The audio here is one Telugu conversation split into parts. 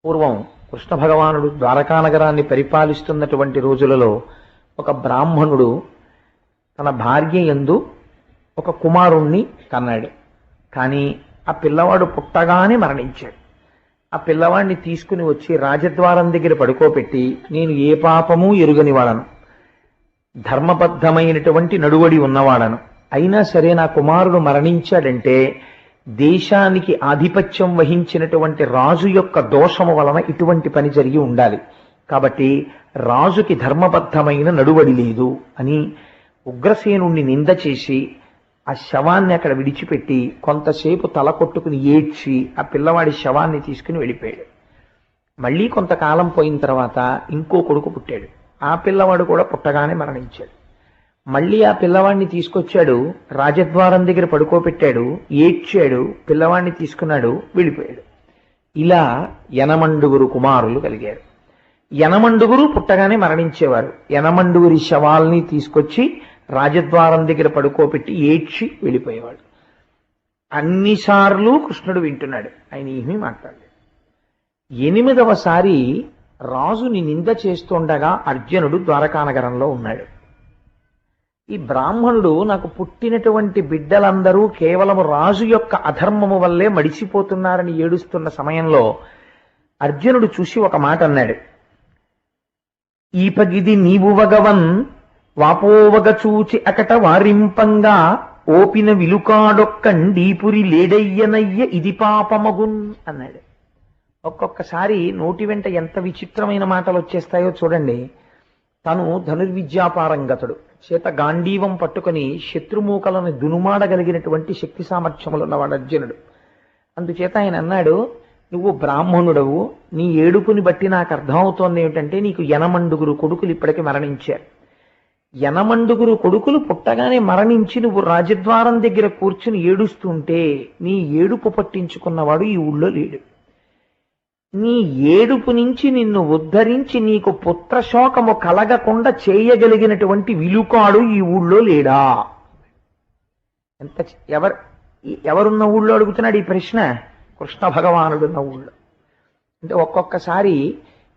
పూర్వం కృష్ణ భగవానుడు ద్వారకానగరాన్ని పరిపాలిస్తున్నటువంటి రోజులలో ఒక బ్రాహ్మణుడు తన భార్య యందు ఒక కుమారుణ్ణి కన్నాడు. కానీ ఆ పిల్లవాడు పుట్టగానే మరణించాడు. ఆ పిల్లవాడిని తీసుకుని వచ్చి రాజద్వారం దగ్గర పడుకోబెట్టి, నేను ఏ పాపము ఎరుగని వాడను, ధర్మబద్ధమైనటువంటి నడువడి ఉన్నవాడను, అయినా సరే నా కుమారుడు మరణించాడంటే దేశానికి ఆధిపత్యం వహించినటువంటి రాజు యొక్క దోషము వలన ఇటువంటి పని జరిగి ఉండాలి, కాబట్టి రాజుకి ధర్మబద్ధమైన నడువడి లేదు అని ఉగ్రసేనుణ్ణి నింద చేసి ఆ శవాన్ని అక్కడ విడిచిపెట్టి కొంతసేపు తల కొట్టుకుని ఏడ్చి ఆ పిల్లవాడి శవాన్ని తీసుకుని వెళ్ళిపోయాడు. మళ్ళీ కొంతకాలం పోయిన తర్వాత ఇంకో కొడుకు పుట్టాడు. ఆ పిల్లవాడు కూడా పుట్టగానే మరణించాడు. మళ్ళీ ఆ పిల్లవాడిని తీసుకొచ్చాడు, రాజద్వారం దగ్గర పడుకోబెట్టాడు, ఏడ్చాడు, పిల్లవాడిని తీసుకున్నాడు, వెళ్ళిపోయాడు. ఇలా 80 కుమారులు కలిగారు. 80 పుట్టగానే మరణించేవారు. 80 శవాల్ని తీసుకొచ్చి రాజద్వారం దగ్గర పడుకోబెట్టి ఏడ్చి వెళ్ళిపోయేవాడు. అన్నిసార్లు కృష్ణుడు వింటున్నాడు, ఆయన ఏమీ మాట్లాడలేదు. 8వసారి రాజుని నింద చేస్తుండగా అర్జునుడు ద్వారకానగరంలో ఉన్నాడు. ఈ బ్రాహ్మణుడు, నాకు పుట్టినటువంటి బిడ్డలందరూ కేవలం రాజు యొక్క అధర్మము వల్లే మడిసిపోతున్నారని ఏడుస్తున్న సమయంలో అర్జునుడు చూసి ఒక మాట అన్నాడు. ఈపగిది నీవు వగవన్ వాపోవగ చూచి అకట వారింపంగా ఓపిన విలుకాడొక్కండీపురి లేడయ్యనయ్య ఇది పాపమగున్ అన్నాడు. ఒక్కొక్కసారి నోటి వెంట ఎంత విచిత్రమైన మాటలు వచ్చేస్తాయో చూడండి. తను ధనుర్విద్యాపారంగతుడు, చేత గాంధీవం పట్టుకుని శత్రుమూకలను దునుమాడగలిగినటువంటి శక్తి సామర్థ్యములున్నవాడు అర్జునుడు. అందుచేత ఆయన అన్నాడు, నువ్వు బ్రాహ్మణుడవు, నీ ఏడుపుని బట్టి నాకు అర్థమవుతోంది ఏమిటంటే నీకు 80 కొడుకులు ఇప్పటికి మరణించారు. 80 కొడుకులు పుట్టగానే మరణించి నువ్వు రాజద్వారం దగ్గర కూర్చుని ఏడుస్తుంటే నీ ఏడుపు పట్టించుకున్నవాడు ఈ ఊళ్ళో లేడు. నీ ఏడుపు నుంచి నిన్ను ఉద్ధరించి నీకు పుత్రశోకము కలగకుండా చేయగలిగినటువంటి విలుకాడు ఈ ఊళ్ళో లేడా? ఎంత ఎవరున్న ఊళ్ళో అడుగుతున్నాడు ఈ ప్రశ్న? కృష్ణ భగవానుడున్న ఊళ్ళో. అంటే ఒక్కొక్కసారి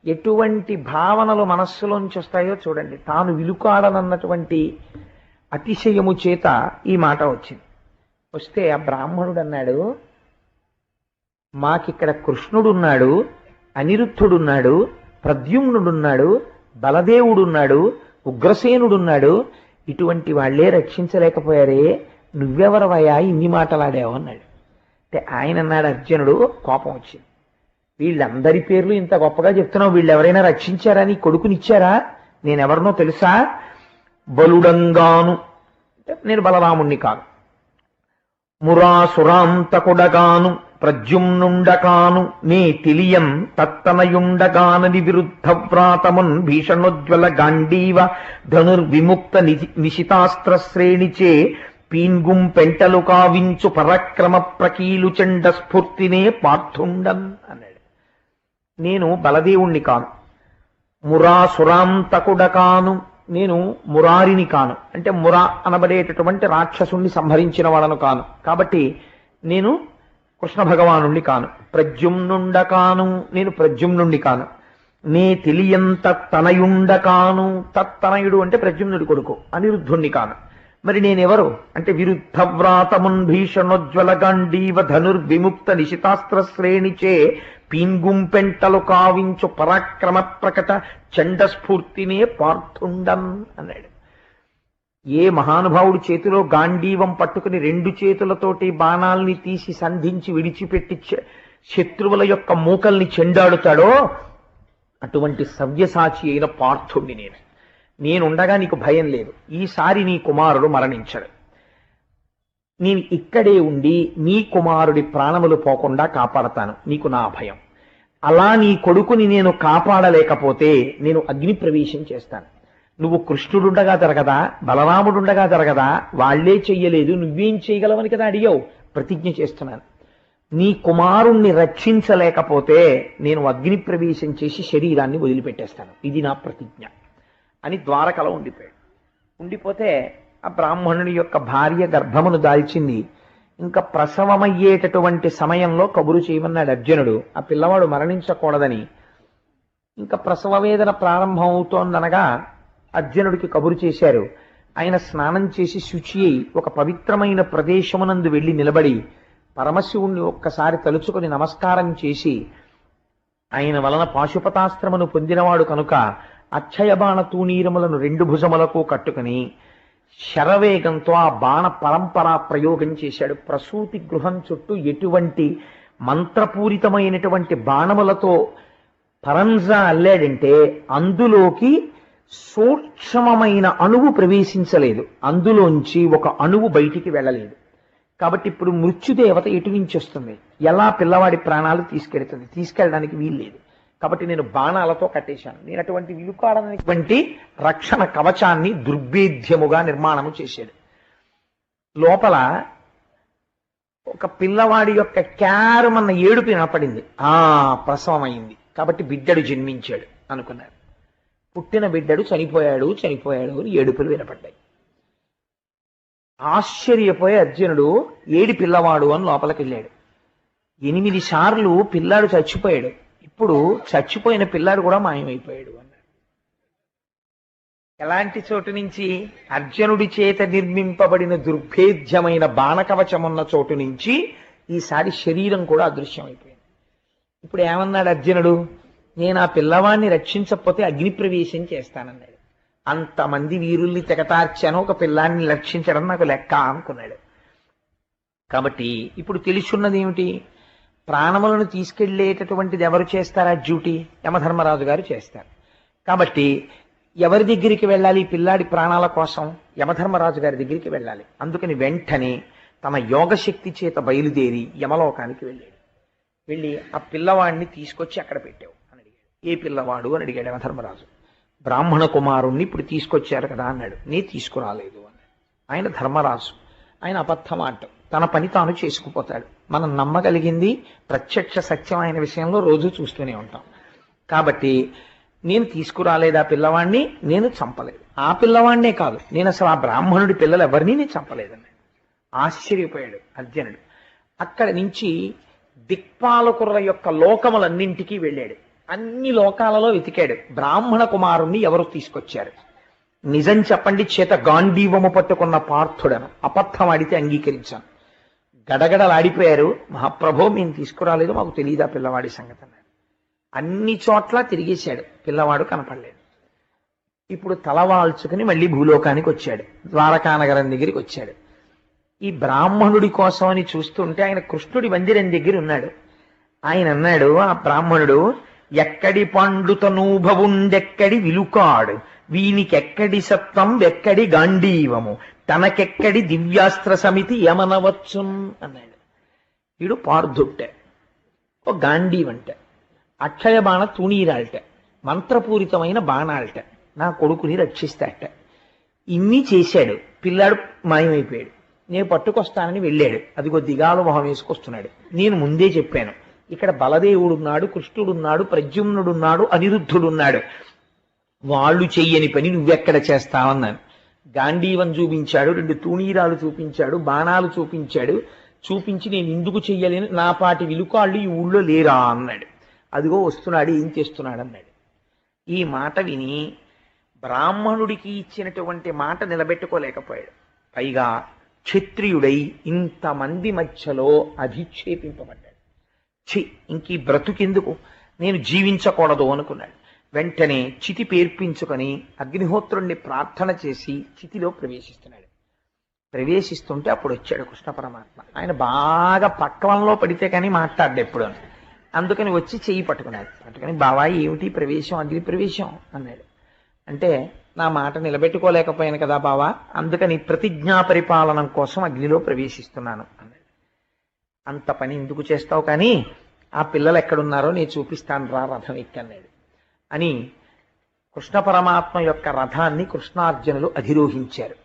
ఎటువంటి భావనలు మనస్సులోంచి వస్తాయో చూడండి. తాను విలుకాడనన్నటువంటి అతిశయము చేత ఈ మాట వచ్చింది. వస్తే ఆ బ్రాహ్మణుడు అన్నాడు, మాకిక్కడ కృష్ణుడున్నాడు, అనిరుద్ధుడున్నాడు, ప్రద్యుమ్నుడున్నాడు, బలదేవుడున్నాడు, ఉగ్రసేనుడున్నాడు, ఇటువంటి వాళ్లే రక్షించలేకపోయారే, నువ్వెవరవయ్యా ఇన్ని మాటలాడావు అన్నాడు. అంటే ఆయన అన్నాడు, అర్జునుడు కోపం వచ్చింది, వీళ్ళందరి పేర్లు ఇంత గొప్పగా చెప్తున్నావు, వీళ్ళు ఎవరైనా రక్షించారా? నీ కొడుకునిచ్చారా? నేనెవరినో తెలుసా? బలుడంగాను, నేను బలరాముణ్ణి కాను, మురాసురాంతకుడగాను, ప్రద్యుమ్నుండకాను, నే తెలియం తత్తనయుండగానని విరుద్ధ వ్రాతమున్ భీషణోజ్వల గాంధీవ ధనుర్విముక్త నిశితాస్త్ర శ్రేణిచే పీన్గుం పెంటలు కావించు పరక్రమ ప్రకీలు చండ స్ఫూర్తినే పార్థుండన్ అన్నాడు. నేను బలదేవుణ్ణి కాను, మురాసురాంతకుడ కాను, నేను మురారిని కాను, అంటే మురా అనబడేటటువంటి రాక్షసుణ్ణి సంహరించిన వాడను కాను, కాబట్టి నేను కృష్ణ భగవానుణ్ణి కాను. ప్రద్యుమ్నుండ కాను, నేను ప్రద్యుమ్నుండి కాను. నే తెలియంత తనయుండ కాను, తత్తనయుడు అంటే ప్రద్యుమ్నుడి కొడుకు, అనిరుద్ధుణ్ణి కాను. మరి నేనెవరు అంటే విరుద్ధ వ్రాతమున్ భీషణోజ్వల గాంధీవ ధనుర్విముక్త నిశితాస్త్ర శ్రేణిచే పీన్గుంపెంటలు కావించు పరాక్రమ ప్రకట చండస్ఫూర్తినే పార్థుండం అన్నాడు. ఏ మహానుభావుడి చేతిలో గాంధీవం పట్టుకుని 2 చేతులతోటి బాణాల్ని తీసి సంధించి విడిచిపెట్టి శత్రువుల యొక్క మూకల్ని చెండాడుతాడో అటువంటి సవ్యసాచి అయిన పార్థుణ్ణి నేనుండగా నీకు భయం లేదు. ఈసారి నీ కుమారుడు మరణించడు, నేను ఇక్కడే ఉండి నీ కుమారుడి ప్రాణములు పోకుండా కాపాడతాను, నీకు నా భయం. అలా నీ కొడుకుని నేను కాపాడలేకపోతే నేను అగ్ని ప్రవేశం చేస్తాను. నువ్వు కృష్ణుడుండగా జరగదా, బలరాముడుండగా జరగదా, వాళ్లే చెయ్యలేదు, నువ్వేం చేయగలవని కదా అడిగావు. ప్రతిజ్ఞ చేస్తున్నాను, నీ కుమారుణ్ణి రక్షించలేకపోతే నేను అగ్ని ప్రవేశం చేసి శరీరాన్ని వదిలిపెట్టేస్తాను, ఇది నా ప్రతిజ్ఞ అని ద్వారకలో ఉండిపోయాడు. ఉండిపోతే ఆ బ్రాహ్మణుడి యొక్క భార్య గర్భమును దాల్చింది. ఇంకా ప్రసవమయ్యేటటువంటి సమయంలో కబురు చేయమన్నాడు అర్జునుడు. ఆ పిల్లవాడు మరణించకూడదని. ఇంకా ప్రసవ వేదన ప్రారంభం అవుతోందనగా అర్జునుడికి కబురు చేశారు. ఆయన స్నానం చేసి శుచి అయి ఒక పవిత్రమైన ప్రదేశమునందు వెళ్లి నిలబడి పరమశివుణ్ణి ఒక్కసారి తలుచుకొని నమస్కారం చేసి, ఆయన వలన పాశుపతాస్త్రమును పొందినవాడు కనుక అక్షయబాణ తూణీరములను 2 భుజములకు కట్టుకుని శరవేగంతో ఆ బాణ పరంపర ప్రయోగం చేశాడు. ప్రసూతి గృహం చుట్టూ ఎటువంటి మంత్రపూరితమైనటువంటి బాణములతో పరంజా అల్లాడంటే అందులోకి సూక్ష్మమైన అణువు ప్రవేశించలేదు, అందులోంచి ఒక అణువు బయటికి వెళ్ళలేదు. కాబట్టి ఇప్పుడు మృత్యుదేవత ఎటు నుంచి వస్తుంది, ఎలా పిల్లవాడి ప్రాణాలు తీసుకెడుతుంది? తీసుకెళ్ళడానికి వీల్లేదు. కాబట్టి నేను బాణాలతో కట్టేశాను. నేను అటువంటి విలుకాడనటువంటి రక్షణ కవచాన్ని దుర్భేద్యముగా నిర్మాణము చేశాడు. లోపల ఒక పిల్లవాడి యొక్క క్యారమన్న ఏడుపు వినపడింది. ప్రసవం అయింది కాబట్టి బిడ్డడు జన్మించాడు అనుకున్నారు. పుట్టిన బిడ్డడు చనిపోయాడు అని ఏడుపులు వినపడ్డాయి. ఆశ్చర్యపోయే అర్జునుడు ఏడి పిల్లవాడు అని లోపలికి వెళ్ళాడు. 8 సార్లు పిల్లాడు చచ్చిపోయాడు. ఇప్పుడు చచ్చిపోయిన పిల్లాడు కూడా మాయమైపోయాడు అన్నాడు. ఎలాంటి చోటు నుంచి? అర్జునుడి చేత నిర్మింపబడిన దుర్భేద్యమైన బాణకవచమున్న చోటు నుంచి ఈసారి శరీరం కూడా అదృశ్యమైపోయింది. ఇప్పుడు ఏమన్నాడు అర్జునుడు? నేను ఆ పిల్లవాడిని రక్షించకపోతే అగ్ని ప్రవేశం చేస్తానన్నాడు. అంతమంది వీరుల్ని తెగటార్చాను, ఒక పిల్లాన్ని రక్షించడం నాకు లెక్క అనుకున్నాడు. కాబట్టి ఇప్పుడు తెలుసున్నది ఏమిటి? ప్రాణములను తీసుకెళ్లేటటువంటిది ఎవరు చేస్తారా డ్యూటీ? యమధర్మరాజు గారు చేస్తారు. కాబట్టి ఎవరి దగ్గరికి వెళ్ళాలి పిల్లాడి ప్రాణాల కోసం? యమధర్మరాజు గారి దగ్గరికి వెళ్ళాలి. అందుకని వెంటనే తన యోగశక్తి చేత బయలుదేరి యమలోకానికి వెళ్ళాడు. వెళ్ళి ఆ పిల్లవాడిని తీసుకొచ్చి అక్కడ పెట్టావు అని అడిగాడు. ఏ పిల్లవాడు అని అడిగాడు యమధర్మరాజు. బ్రాహ్మణ కుమారుణ్ణి ఇప్పుడు తీసుకొచ్చారు కదా అన్నాడు. నీ తీసుకురాలేదు అన్నాడు. ఆయన ధర్మరాజు, ఆయన అబద్ధం అంటాం, తన పని తాను చేసుకుపోతాడు. మనం నమ్మగలిగింది ప్రత్యక్ష సత్యమైన విషయంలో రోజు చూస్తూనే ఉంటాం. కాబట్టి నేను తీసుకురాలేదు ఆ పిల్లవాడిని, నేను చంపలేదు. ఆ పిల్లవాడినే కాదు, నేను అసలు ఆ బ్రాహ్మణుడి పిల్లలు ఎవరిని నేను చంపలేదన్నాడు. ఆశ్చర్యపోయాడు అర్జునుడు. అక్కడి నుంచి దిక్పాలకుల యొక్క లోకములన్నింటికీ వెళ్ళాడు. అన్ని లోకాలలో వెతికాడు. బ్రాహ్మణ కుమారుణ్ణి ఎవరు తీసుకొచ్చారు? నిజం చెప్పండి, చేత గాంధీవము పట్టుకున్న పార్థుడను. అబద్ధం ఆడితే అంగీకరించాను. గడగడలాడిపోయారు. మహాప్రభో మేము తీసుకురాలేదు, మాకు తెలియదా పిల్లవాడి సంగతి అన్నాడు. అన్ని చోట్ల తిరిగేశాడు, పిల్లవాడు కనపడలేదు. ఇప్పుడు తలవాల్చుకుని మళ్ళీ భూలోకానికి వచ్చాడు. ద్వారకానగరం దగ్గరికి వచ్చాడు. ఈ బ్రాహ్మణుడి కోసం అని చూస్తుంటే ఆయన కృష్ణుడి మందిరం దగ్గర ఉన్నాడు. ఆయన అన్నాడు, ఆ బ్రాహ్మణుడు, ఎక్కడి పండుతనూభవుండెక్కడి విలుకాడు, వీనికెక్కడి సత్వం ఎక్కడి గాంధీవము, తనకెక్కడి దివ్యాస్త్ర సమితి యమనవచ్చున్ అన్నాడు. వీడు పార్థుట్ట, ఓ గాంధీవంట, అక్షయ బాణ తూణీరాల్ట, మంత్రపూరితమైన బాణాల్ట, నా కొడుకుని రక్షిస్తాట. ఇన్ని చేశాడు. పిల్లాడు మాయమైపోయాడు. నేను పట్టుకొస్తానని వెళ్ళాడు. అదిగో దిగాలు మొహం వేసుకొస్తున్నాడు. నేను ముందే చెప్పాను, ఇక్కడ బలదేవుడున్నాడు, కృష్ణుడున్నాడు, ప్రద్యుమ్నుడున్నాడు, అనిరుద్ధుడున్నాడు, వాళ్ళు చెయ్యని పని నువ్వెక్కడ చేస్తావన్నాను. గాంధీవం చూపించాడు, 2 తూణీరాలు చూపించాడు, బాణాలు చూపించాడు. చూపించి నేను ఎందుకు చెయ్యలేను, నా పాటి విలుకాళ్ళు ఈ ఊళ్ళో లేరా అన్నాడు. అదిగో వస్తున్నాడు, ఏం చేస్తున్నాడు అన్నాడు. ఈ మాట విని బ్రాహ్మణుడికి ఇచ్చినటువంటి మాట నిలబెట్టుకోలేకపోయాడు. పైగా క్షత్రియుడై ఇంతమంది మధ్యలో అధిక్షేపింపబడ్డాడు. ఇంక ఈ బ్రతుకెందుకు, నేను జీవించకూడదు అనుకున్నాడు. వెంటనే చితి పేర్పించుకొని అగ్నిహోత్రుణ్ణి ప్రార్థన చేసి చితిలో ప్రవేశిస్తున్నాడు. ప్రవేశిస్తుంటే అప్పుడు వచ్చాడు కృష్ణ పరమాత్మ. ఆయన బాగా పక్వంలో పడితే కానీ మాట్లాడ్డా ఎప్పుడు. అందుకని వచ్చి చెయ్యి పట్టుకున్నాడు. పట్టుకుని, బావా ఏమిటి ప్రవేశం, అగ్ని ప్రవేశం అన్నాడు. అంటే నా మాట నిలబెట్టుకోలేకపోయాను కదా బావా, అందుకని ప్రతిజ్ఞా పరిపాలనం కోసం అగ్నిలో ప్రవేశిస్తున్నాను అన్నాడు. అంత పని ఎందుకు చేస్తావు, కానీ ఆ పిల్లలు ఎక్కడున్నారో నేను చూపిస్తాను రా, రథం ఎక్కన్నాడు అని కృష్ణ పరమాత్మ యొక్క రథాన్ని కృష్ణార్జునులు అధిరోహించారు.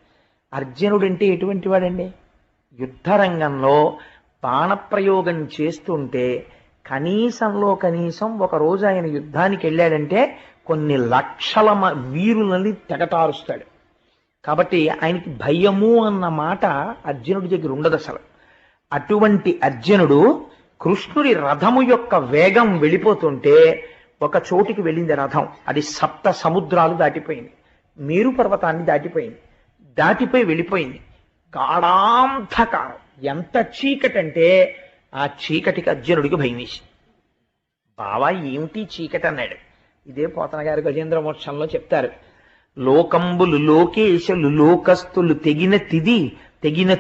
అర్జునుడంటే ఎటువంటి వాడండి? యుద్ధరంగంలో బాణప్రయోగం చేస్తుంటే కనీసంలో కనీసం ఒక రోజు ఆయన యుద్ధానికి వెళ్ళాడంటే కొన్ని లక్షల వీరులని తెగటారుస్తాడు. కాబట్టి ఆయనకి భయము అన్న మాట అర్జునుడి దగ్గర ఉండదు అసలు. అటువంటి అర్జునుడు కృష్ణుడి రథము యొక్క వేగం వెళ్ళిపోతుంటే ఒక చోటికి వెళ్ళింది రథం. అది 7 సముద్రాలు దాటిపోయింది, మేరు పర్వతాన్ని దాటిపోయింది, దాటిపోయి వెళ్ళిపోయింది. గాఢాంధకారం, ఎంత చీకటంటే ఆ చీకటికి అర్జునుడికి భయం వేసింది. బావా ఏమిటి చీకటి అన్నాడు. ఇదే పోతన గారు గజేంద్ర మోక్షంలో చెప్తారు. లోకంబులు లోకేశలు లోకస్తులు తెగిన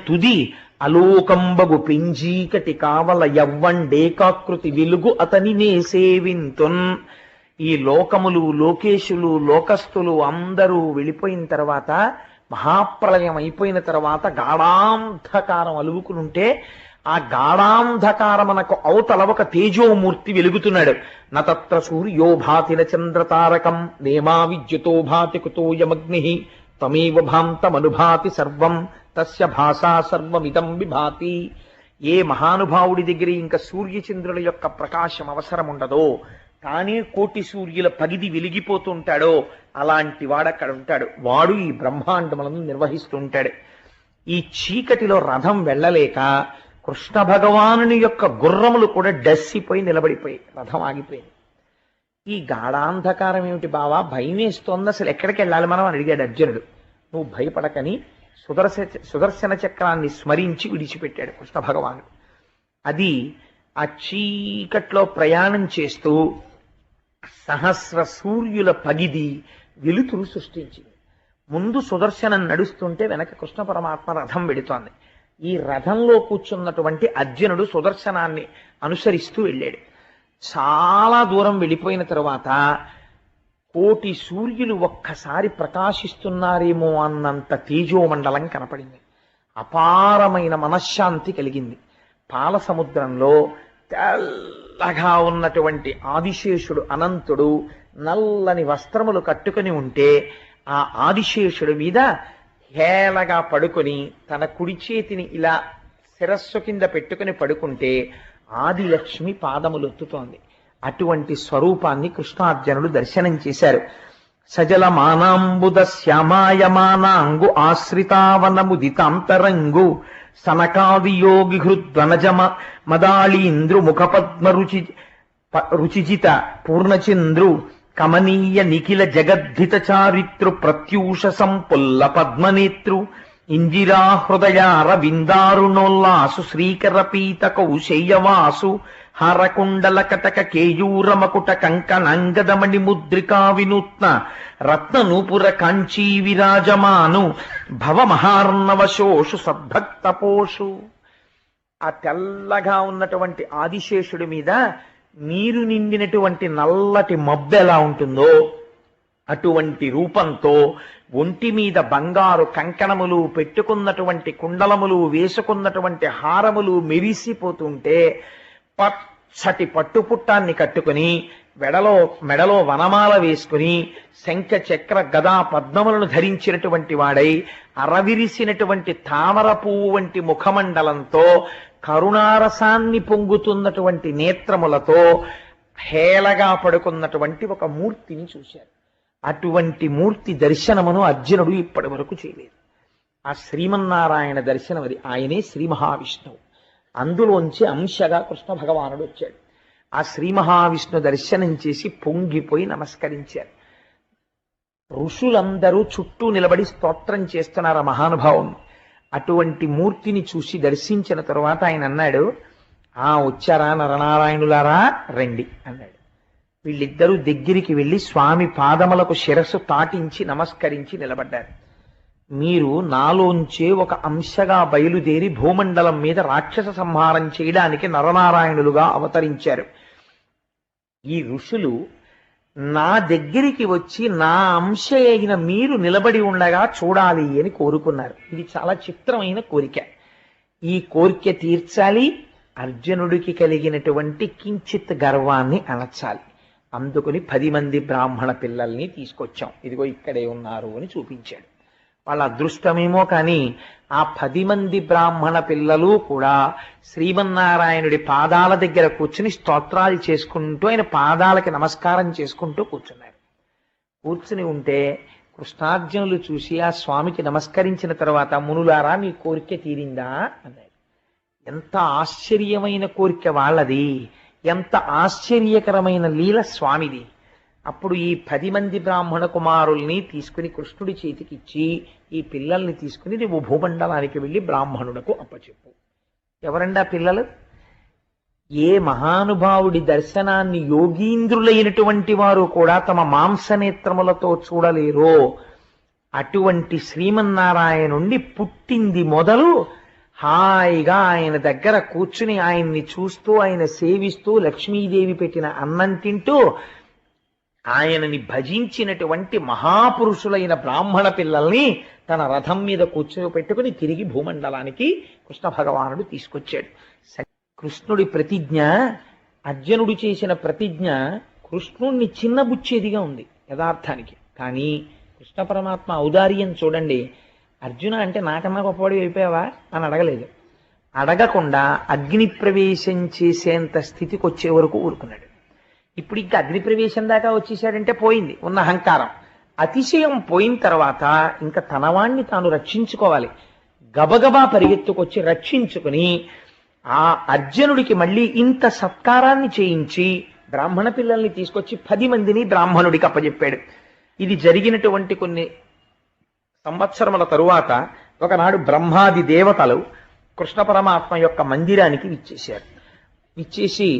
తుది అలోకంబగు పెంజీకటి కావల యవ్వండేకాకృతి వెలుగు అతని నే సేవింతున్. ఈ లోకములు లోకేశులు లోకస్తులు అందరూ వెళ్ళిపోయిన తర్వాత, మహాప్రళయం అయిపోయిన తర్వాత గాఢాంధకారం అలుగుకునుంటే ఆ గాఢాంధకారమునకు అవతల ఒక తేజోమూర్తి వెలుగుతున్నాడు. నతత్ర సూర్యో భాతి చంద్రతారకం నేమా విద్యుతో భాతి కుతోయమగ్ని తమేవ భాంతమనుభాతి సర్వం తస్య భాషా సర్వమిదం విభాతి. ఏ మహానుభావుడి దగ్గర ఇంకా సూర్యచంద్రుల యొక్క ప్రకాశం అవసరం ఉండదో, కానీ కోటి సూర్యుల పగిది వెలిగిపోతుంటాడో అలాంటి వాడు అక్కడ ఉంటాడు. వాడు ఈ బ్రహ్మాండములను నిర్వహిస్తూ ఉంటాడు. ఈ చీకటిలో రథం వెళ్ళలేక కృష్ణ భగవానుని యొక్క గుర్రములు కూడా డస్సిపోయి నిలబడిపోయి రథం ఆగిపోయింది. ఈ గాఢాంధకారం ఏమిటి బావా, భయం వేస్తోంది, అసలు ఎక్కడికి వెళ్ళాలి మనం అని అడిగాడు అర్జునుడు. నువ్వు భయపడకని సుదర్శన చక్రాన్ని స్మరించి విడిచిపెట్టాడు కృష్ణ భగవానుడు. అది ఆ చీకట్లో ప్రయాణం చేస్తూ సహస్ర సూర్యుల పగిది వెలుతురు సృష్టించింది. ముందు సుదర్శనం నడుస్తుంటే వెనక కృష్ణ పరమాత్మ రథం వెడుతోంది. ఈ రథంలో కూర్చున్నటువంటి అర్జునుడు సుదర్శనాన్ని అనుసరిస్తూ వెళ్ళాడు. చాలా దూరం వెళ్ళిపోయిన తరువాత కోటి సూర్యులు ఒక్కసారి ప్రకాశిస్తున్నారేమో అన్నంత తేజోమండలం కనపడింది. అపారమైన మనశ్శాంతి కలిగింది. పాల సముద్రంలో తెల్లగా ఉన్నటువంటి ఆదిశేషుడు అనంతుడు నల్లని వస్త్రములు కట్టుకుని ఉంటే, ఆ ఆదిశేషుడి మీద హేళగా పడుకొని తన కుడి చేతిని ఇలా శిరస్సు కింద పెట్టుకుని పడుకుంటే ఆదిలక్ష్మి పాదములొత్తుతోంది. అటువంటి స్వరూపాన్ని కృష్ణార్జునుడు దర్శనం చేశారు. సజల మానాంబుద శ్యామాయమానాంగు ఆశ్రితావనముదితాంతరంగు సనకాది యోగి హృద్వనజమ మదాళీంద్రు ముఖపద్మ రుచిజిత పూర్ణచంద్రు కమనీయ నిఖిల జగద్ధిత చారిత్రు ప్రత్యూష సంపుల్ల పద్మనేత్రు ఇందిరా హృదయార విందారుణోల్లాసు శ్రీకర పీత కౌశేయవాసు హారకుండల కటక కేయూరమకుట కంకణంగదమణి ముద్రికా వినూత్న రత్న నూపుర కాంచీ విరాజమాను భవ మహార్ణవశోషు సద్భక్తపోషు. ఆ తెల్లగా ఉన్నటువంటి ఆదిశేషుడి మీద నీరు నిండినటువంటి నల్లటి మబ్బు ఎలా ఉంటుందో అటువంటి రూపంతో, ఒంటి మీద బంగారు కంకణములు పెట్టుకున్నటువంటి కుండలములు వేసుకున్నటువంటి హారములు మెరిసిపోతుంటే, పచ్చటి పట్టుపుట్టాన్ని కట్టుకుని మెడలో వనమాల వేసుకుని శంఖ చక్ర గదా పద్మములను ధరించినటువంటి వాడై అరవిరిసినటువంటి తామర పువ్వు వంటి ముఖమండలంతో కరుణారసాన్ని పొంగుతున్నటువంటి నేత్రములతో హేళగా పడుకున్నటువంటి ఒక మూర్తిని చూశారు. అటువంటి మూర్తి దర్శనమును అర్జునుడు ఇప్పటి వరకు చేయలేదు. ఆ శ్రీమన్నారాయణ దర్శనం అది. ఆయనే శ్రీ మహావిష్ణువు. అందులోంచి అంశగా కృష్ణ భగవానుడు వచ్చాడు. ఆ శ్రీ మహావిష్ణు దర్శనం చేసి పొంగిపోయి నమస్కరించారు. ఋషులందరూ చుట్టూ నిలబడి స్తోత్రం చేస్తున్నారు ఆ మహానుభావం. అటువంటి మూర్తిని చూసి దర్శించిన తరువాత ఆయన అన్నాడు, వచ్చారా నరనారాయణులారా, రండి అన్నాడు. వీళ్ళిద్దరూ దగ్గరికి వెళ్ళి స్వామి పాదములకు శిరస్సు తాటించి నమస్కరించి నిలబడ్డారు. మీరు నాలోంచే ఒక అంశగా బయలుదేరి భూమండలం మీద రాక్షస సంహారం చేయడానికి నరనారాయణులుగా అవతరించారు. ఈ ఋషులు నా దగ్గరికి వచ్చి నా అంశ అయిన మీరు నిలబడి ఉండగా చూడాలి అని కోరుకున్నారు. ఇది చాలా చిత్రమైన కోరిక. ఈ కోరిక తీర్చాలి, అర్జునుడికి కలిగినటువంటి కించిత్ గర్వాన్ని అణచాలి. అందుకుని 10 మంది బ్రాహ్మణ పిల్లల్ని తీసుకొచ్చాం, ఇదిగో ఇక్కడే ఉన్నారు అని చూపించాడు. వాళ్ళ అదృష్టమేమో కానీ ఆ 10 మంది బ్రాహ్మణ పిల్లలు కూడా శ్రీమన్నారాయణుడి పాదాల దగ్గర కూర్చుని స్తోత్రాలు చేసుకుంటూ ఆయన పాదాలకి నమస్కారం చేసుకుంటూ కూర్చున్నారు. కూర్చుని ఉంటే కృష్ణార్జునులు చూసి ఆ స్వామికి నమస్కరించిన తర్వాత, మునులారా మీ కోరిక తీరిందా అన్నారు. ఎంత ఆశ్చర్యమైన కోరిక వాళ్ళది, ఎంత ఆశ్చర్యకరమైన లీల స్వామిది. అప్పుడు ఈ 10 మంది బ్రాహ్మణ కుమారుల్ని తీసుకుని కృష్ణుడి చేతికిచ్చి, ఈ పిల్లల్ని తీసుకుని నువ్వు భూమండలానికి వెళ్ళి బ్రాహ్మణులకు అప్పచెప్పు. ఎవరండా పిల్లలు? ఏ మహానుభావుడి దర్శనాన్ని యోగీంద్రులైనటువంటి వారు కూడా తమ మాంసనేత్రములతో చూడలేరో అటువంటి శ్రీమన్నారాయణుణ్ణి పుట్టింది మొదలు హాయిగా ఆయన దగ్గర కూర్చుని ఆయన్ని చూస్తూ, ఆయన సేవిస్తూ, లక్ష్మీదేవి పెట్టిన అన్నం తింటూ ఆయనని భజించినటువంటి మహాపురుషులైన బ్రాహ్మణ పిల్లల్ని తన రథం మీద కూర్చోపెట్టుకుని తిరిగి భూమండలానికి కృష్ణ భగవానుడు తీసుకొచ్చాడు. కృష్ణుడి ప్రతిజ్ఞ, అర్జునుడు చేసిన ప్రతిజ్ఞ కృష్ణుణ్ణి చిన్నబుచ్చేదిగా ఉంది యథార్థానికి. కానీ కృష్ణ పరమాత్మ ఔదార్యం చూడండి. అర్జున అంటే నాకన్నా గొప్పవాడు అయిపోయావా అని అడగలేదు. అడగకుండా అగ్ని ప్రవేశం చేసేంత స్థితికి వచ్చే వరకు ఊరుకున్నాడు. ఇప్పుడు ఇంకా అగ్ని ప్రవేశం దాకా వచ్చేసాడంటే పోయింది ఉన్న అహంకారం. అతిశయం పోయిన తర్వాత ఇంకా తనవాణ్ణి తాను రక్షించుకోవాలి. గబగబా పరిగెత్తుకొచ్చి రక్షించుకుని ఆ అర్జునుడికి మళ్ళీ ఇంత సత్కారాన్ని చేయించి బ్రాహ్మణ పిల్లల్ని తీసుకొచ్చి 10 మందిని బ్రాహ్మణుడికి అప్పచెప్పాడు. ఇది జరిగినటువంటి కొన్ని సంవత్సరముల తరువాత ఒకనాడు బ్రహ్మాది దేవతలు కృష్ణ పరమాత్మ యొక్క మందిరానికి విచ్చేశారు. విచ్చేసి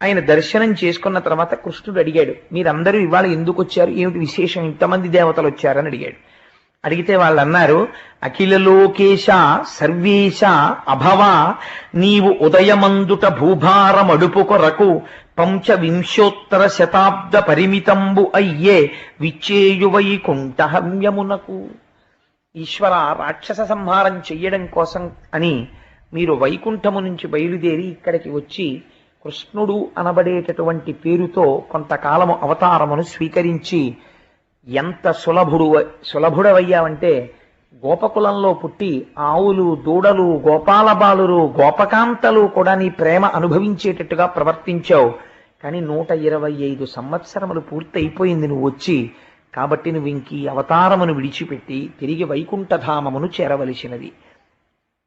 ఆయన దర్శనం చేసుకున్న తర్వాత కృష్ణుడు అడిగాడు, మీరందరూ ఇవాళ ఎందుకు వచ్చారు, ఏమిటి విశేషం, ఇంతమంది దేవతలు వచ్చారని అడిగాడు. అడిగితే వాళ్ళు అన్నారు, అఖిల లోకేశ సర్వేశ అభవ నీవు ఉదయమందుట భూభారమడుపు కొరకు 25 శతాబ్ద పరిమితంబు అయ్యే విచ్చేయు వైకుంఠహమ్యమునకు. ఈశ్వర, రాక్షస సంహారం చెయ్యడం కోసం అని మీరు వైకుంఠము నుంచి బయలుదేరి ఇక్కడికి వచ్చి కృష్ణుడు అనబడేటటువంటి పేరుతో కొంతకాలము అవతారమును స్వీకరించి ఎంత సులభుడవయ్యావంటే గోపకులంలో పుట్టి ఆవులు, దూడలు, గోపాల బాలురు, గోపకాంతలు కూడా నీ ప్రేమ అనుభవించేటట్టుగా ప్రవర్తించావు. కానీ 125 సంవత్సరములు పూర్తయిపోయింది నువ్వు వచ్చి. కాబట్టి నువ్వు ఇంకీ అవతారమును విడిచిపెట్టి తిరిగి వైకుంఠధామమును చేరవలసినది,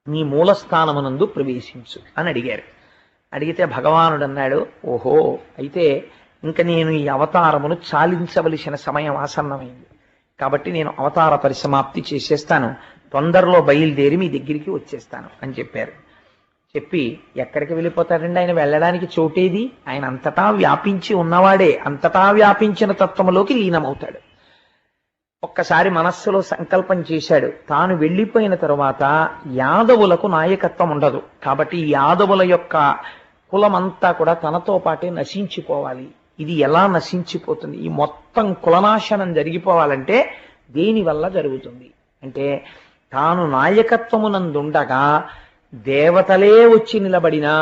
నీ మూలస్థానమునందు ప్రవేశించు అని అడిగారు. అడిగితే భగవానుడు అన్నాడు, ఓహో, అయితే ఇంక నేను ఈ అవతారమును చాలించవలసిన సమయం ఆసన్నమైంది. కాబట్టి నేను అవతార పరిసమాప్తి చేసేస్తాను, తొందరలో బయలుదేరి మీ దగ్గరికి వచ్చేస్తాను అని చెప్పారు. చెప్పి ఎక్కడికి వెళ్ళిపోతాడండి, ఆయన వెళ్ళడానికి చోటేది, ఆయన అంతటా వ్యాపించి ఉన్నవాడే, అంతటా వ్యాపించిన తత్వములోకి లీనమవుతాడు. ఒక్కసారి మనస్సులో సంకల్పం చేశాడు, తాను వెళ్ళిపోయిన తరువాత యాదవులకు నాయకత్వం ఉండదు, కాబట్టి యాదవుల యొక్క కులమంతా కూడా తనతో పాటే నశించిపోవాలి. ఇది ఎలా నశించిపోతుంది, ఈ మొత్తం కులనాశనం జరిగిపోవాలంటే దేనివల్ల జరుగుతుంది అంటే, తాను నాయకత్వమునందుండగా దేవతలే వచ్చి నిలబడినా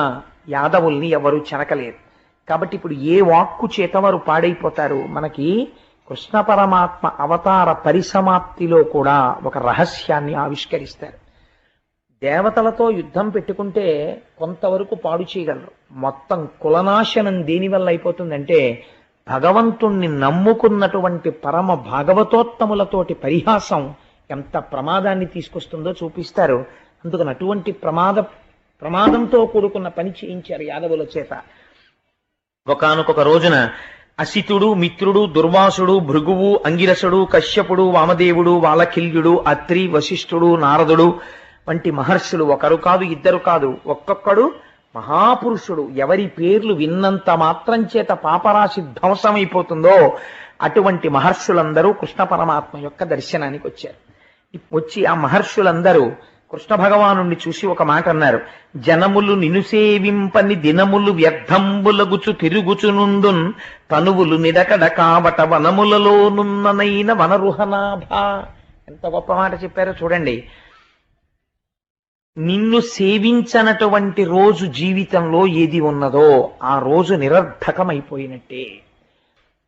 యాదవుల్ని ఎవరు చెనకలేరు. కాబట్టి ఇప్పుడు ఏ వాక్కు చేత వారు పాడైపోతారు. మనకి కృష్ణ పరమాత్మ అవతార పరిసమాప్తిలో కూడా ఒక రహస్యాన్ని ఆవిష్కరిస్తారు. దేవతలతో యుద్ధం పెట్టుకుంటే కొంతవరకు పాడు చేయగలరు, మొత్తం కులనాశనం దేనివల్ల అయిపోతుందంటే భగవంతుణ్ణి నమ్ముకున్నటువంటి పరమ భాగవతోత్తములతోటి పరిహాసం ఎంత ప్రమాదాన్ని తీసుకొస్తుందో చూపిస్తారు. అందుకని అటువంటి ప్రమాదంతో కూడుకున్న పని చేయించారు యాదవుల చేత. ఒకానొక రోజున అసితుడు, మిత్రుడు, దుర్వాసుడు, భృగువు, అంగిరసుడు, కశ్యపుడు, వామదేవుడు, వాలకిల్యుడు, అత్రి, వశిష్ఠుడు, నారదుడు వంటి మహర్షులు ఒకరు కాదు, ఇద్దరు కాదు, ఒక్కొక్కడు మహాపురుషుడు. ఎవరి పేర్లు విన్నంత మాత్రం చేత పాపరాశి ధ్వంసమైపోతుందో అటువంటి మహర్షులందరూ కృష్ణ పరమాత్మ యొక్క దర్శనానికి వచ్చారు. వచ్చి ఆ మహర్షులందరూ కృష్ణ భగవానుణ్ణి చూసి ఒక మాట అన్నారు, జనములు నిను సేవింపని దినములు వ్యర్థంబులగుచు తిరుగుచునుండున్ తనువులు నిడకడ కావట వనములలోనున్ననైన వనరుహనాభ. ఎంత గొప్ప మాట చెప్పారో చూడండి. నిన్ను సేవించనటువంటి రోజు జీవితంలో ఏది ఉన్నదో ఆ రోజు నిరర్థకమైపోయినట్టే.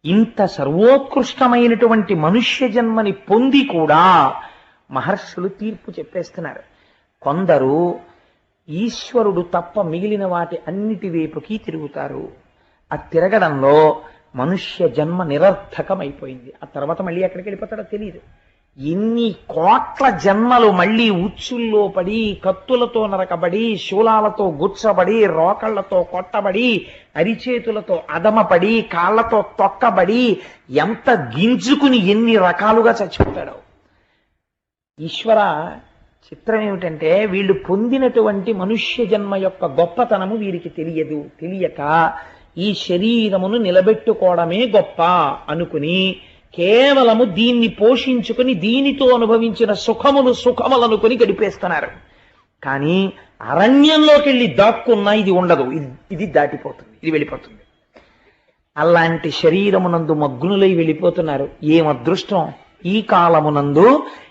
ఇంత సర్వోత్కృష్టమైనటువంటి మనుష్య జన్మని పొంది కూడా మహర్షులు తీర్పు చెప్పేస్తున్నారు. కొందరు ఈశ్వరుడు తప్ప మిగిలిన వాటి అన్నిటి వైపుకి తిరుగుతారు. ఆ తిరగడంలో మనుష్య జన్మ నిరర్థకమైపోయింది. ఆ తర్వాత మళ్ళీ ఎక్కడికి వెళ్ళిపోతాడో తెలియదు. ఎన్ని కోట్ల జన్మలు మళ్ళీ ఉచ్చుల్లో పడి, కత్తులతో నరకబడి, శూలాలతో గుచ్చబడి, రోకళ్లతో కొట్టబడి, అరిచేతులతో అదమపడి, కాళ్లతో తొక్కబడి, ఎంత గింజుకుని ఎన్ని రకాలుగా చచ్చిపోతాడో. ఈశ్వర, చిత్రం ఏమిటంటే వీళ్ళు పొందినటువంటి మనుష్య జన్మ యొక్క గొప్పతనము వీరికి తెలియదు. తెలియక ఈ శరీరమును నిలబెట్టుకోవడమే గొప్ప అనుకుని కేవలము దీన్ని పోషించుకుని దీనితో అనుభవించిన సుఖములనుకుని గడిపేస్తున్నారు. కానీ అరణ్యంలోకి వెళ్ళి దాక్కున్నా ఇది ఉండదు, ఇది దాటిపోతుంది, ఇది వెళ్ళిపోతుంది. అలాంటి శరీరమునందు మగ్నులై వెళ్ళిపోతున్నారు. ఏం అదృష్టం! ఈ కాలమునందు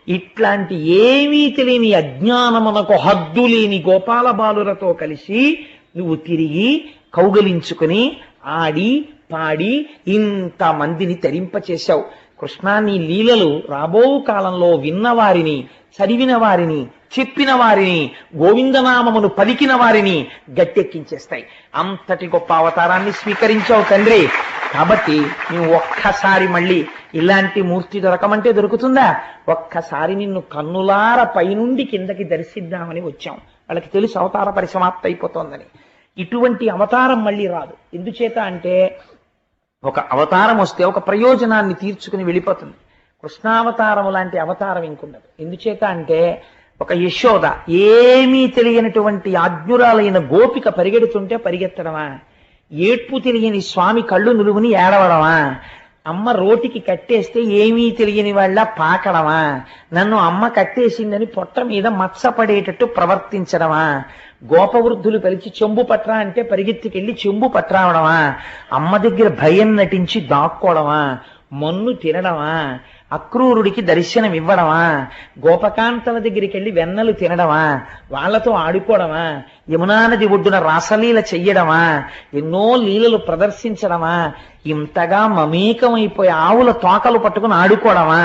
ఇట్లాంటి ఏమీ తెలియని అజ్ఞానమునకు హద్దు లేని గోపాల బాలురతో కలిసి నువ్వు తిరిగి కౌగలించుకుని ఆడి పాడి ఇంతమందిని తరింపచేశావు. కృష్ణా, నీ లీలలు రాబో కాలంలో విన్నవారిని, చదివిన వారిని, చెప్పిన వారిని, గోవిందనామమును పలికిన వారిని గట్టెక్కించేస్తాయి. అంతటి గొప్ప అవతారాన్ని స్వీకరించావు తండ్రి. కాబట్టి నువ్వు ఒక్కసారి మళ్ళీ ఇలాంటి మూర్తి దొరకమంటే దొరుకుతుందా? ఒక్కసారి నిన్ను కన్నులార పైనుండి కిందకి దర్శిద్దామని వచ్చాం. వాళ్ళకి తెలుసు అవతార పరిసమాప్తి అయిపోతోందని. ఇటువంటి అవతారం మళ్ళీ రాదు. ఎందుచేత అంటే ఒక అవతారం వస్తే ఒక ప్రయోజనాన్ని తీర్చుకుని వెళ్ళిపోతుంది. కృష్ణావతారం లాంటి అవతారం ఇంకుండదు. ఎందుచేత అంటే ఒక యశోద, ఏమీ తెలియనటువంటి ఆజ్ఞురాలైన గోపిక పరిగెడుతుంటే పరిగెత్తడమా? ఏడ్పు తెలియని స్వామి కళ్ళు నిలువుని ఏడవడమా? అమ్మ రోటికి కట్టేస్తే ఏమీ తెలియని వాళ్ళ పాకడమా? నన్ను అమ్మ కట్టేసిందని పొట్ట మీద మచ్చపడేటట్టు ప్రవర్తించడమా? గోపవృద్ధులు పిలిచి చెంబు పట్రా అంటే పరిగెత్తికెళ్ళి చెంబు పట్రావడమా? అమ్మ దగ్గర భయం నటించి దాక్కోవడమా? మన్ను తినడమా? అక్రూరుడికి దర్శనం ఇవ్వడమా? గోపకాంతల దగ్గరికి వెళ్ళి వెన్నలు తినడమా? వాళ్లతో ఆడుకోవడమా? యమునా నది ఒడ్డున రాసలీల చెయ్యడమా? ఎన్నో లీలలు ప్రదర్శించడమా? ఇంతగా మమేకమైపోయి ఆవుల తోకలు పట్టుకుని ఆడుకోవడమా?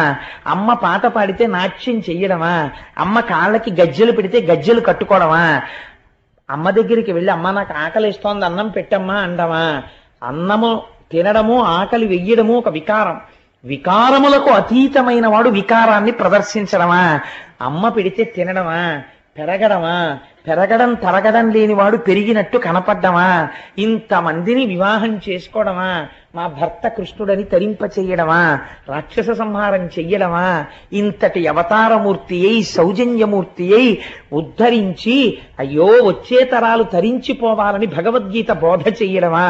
అమ్మ పాట పాడితే నాట్యం చెయ్యడమా? అమ్మ కాళ్ళకి గజ్జెలు పెడితే గజ్జెలు కట్టుకోవడమా? అమ్మ దగ్గరికి వెళ్ళి అమ్మ నాకు ఆకలిస్తోంది అన్నం పెట్టమ్మా అండమా? అన్నము తినడము, ఆకలి వెయ్యడము ఒక వికారం. వికారములకు అతీతమైన వాడు వికారాన్ని ప్రదర్శించడమా? అమ్మ పెడితే తినడమా? పెరగడమా? పెరగడం తరగడం లేనివాడు పెరిగినట్టు కనపడ్డమా? ఇంతమందిని వివాహం చేసుకోవడమా? మా భర్త కృష్ణుడని తరింప చెయ్యడమా? రాక్షస సంహారం చెయ్యడమా? ఇంతటి అవతారమూర్తి అయి, సౌజన్యమూర్తి అయి ఉద్ధరించి అయ్యో వచ్చే తరాలు తరించిపోవాలని భగవద్గీత బోధ చెయ్యడమా?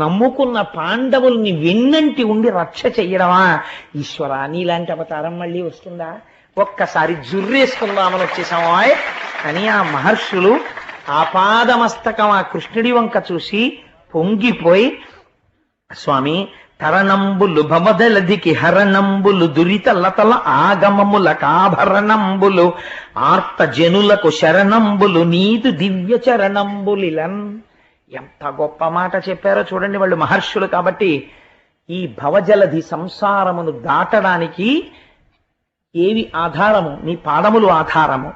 నమ్ముకున్న పాండవుల్ని వెన్నంటి ఉండి రక్ష చెయ్యడమా? ఈశ్వరా, నీలాంటి అవతారం మళ్ళీ వస్తుందా? ఒక్కసారి జుర్రేసుకుందామని వచ్చేసామా అని ఆ మహర్షులు ఆపాదమస్తకం ఆ కృష్ణుడి వంక చూసి పొంగిపోయి, స్వామి తరణంబులు భవదలదికి హరణంబులు దురిత లతల ఆగమముల కాభరణంబులు ఆర్త జనులకు శరణంబులు నీదు దివ్య చరణంబులిలన్. ఎంత గొప్ప మాట చెప్పారో చూడండి వాళ్ళు మహర్షులు. కాబట్టి ఈ భవజలధి సంసారమును దాటడానికి ఏవి ఆధారము? నీ పాదములు ఆధారము.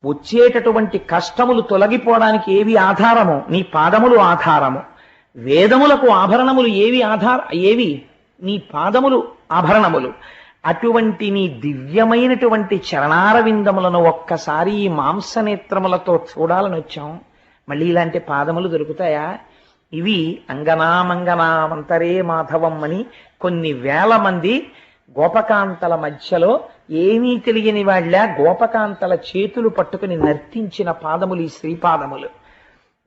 వచ్చేటటువంటి కష్టములు తొలగిపోవడానికి ఏవి ఆధారము? నీ పాదములు ఆధారము. వేదములకు ఆభరణములు ఏవి? నీ పాదములు ఆభరణములు. అటువంటి నీ దివ్యమైనటువంటి చరణారవిందములను ఒక్కసారి ఈ మాంసనేత్రములతో చూడాలని వచ్చాం. మళ్ళీ ఇలాంటి పాదములు దొరుకుతాయా? ఇవి అంగనామంగనామంతరే మాధవం అని కొన్ని వేల మంది గోపకాంతల మధ్యలో ఏమీ తెలియని వాళ్ళ గోపకాంతల చేతులు పట్టుకుని నర్తించిన పాదములు ఈ శ్రీపాదములు.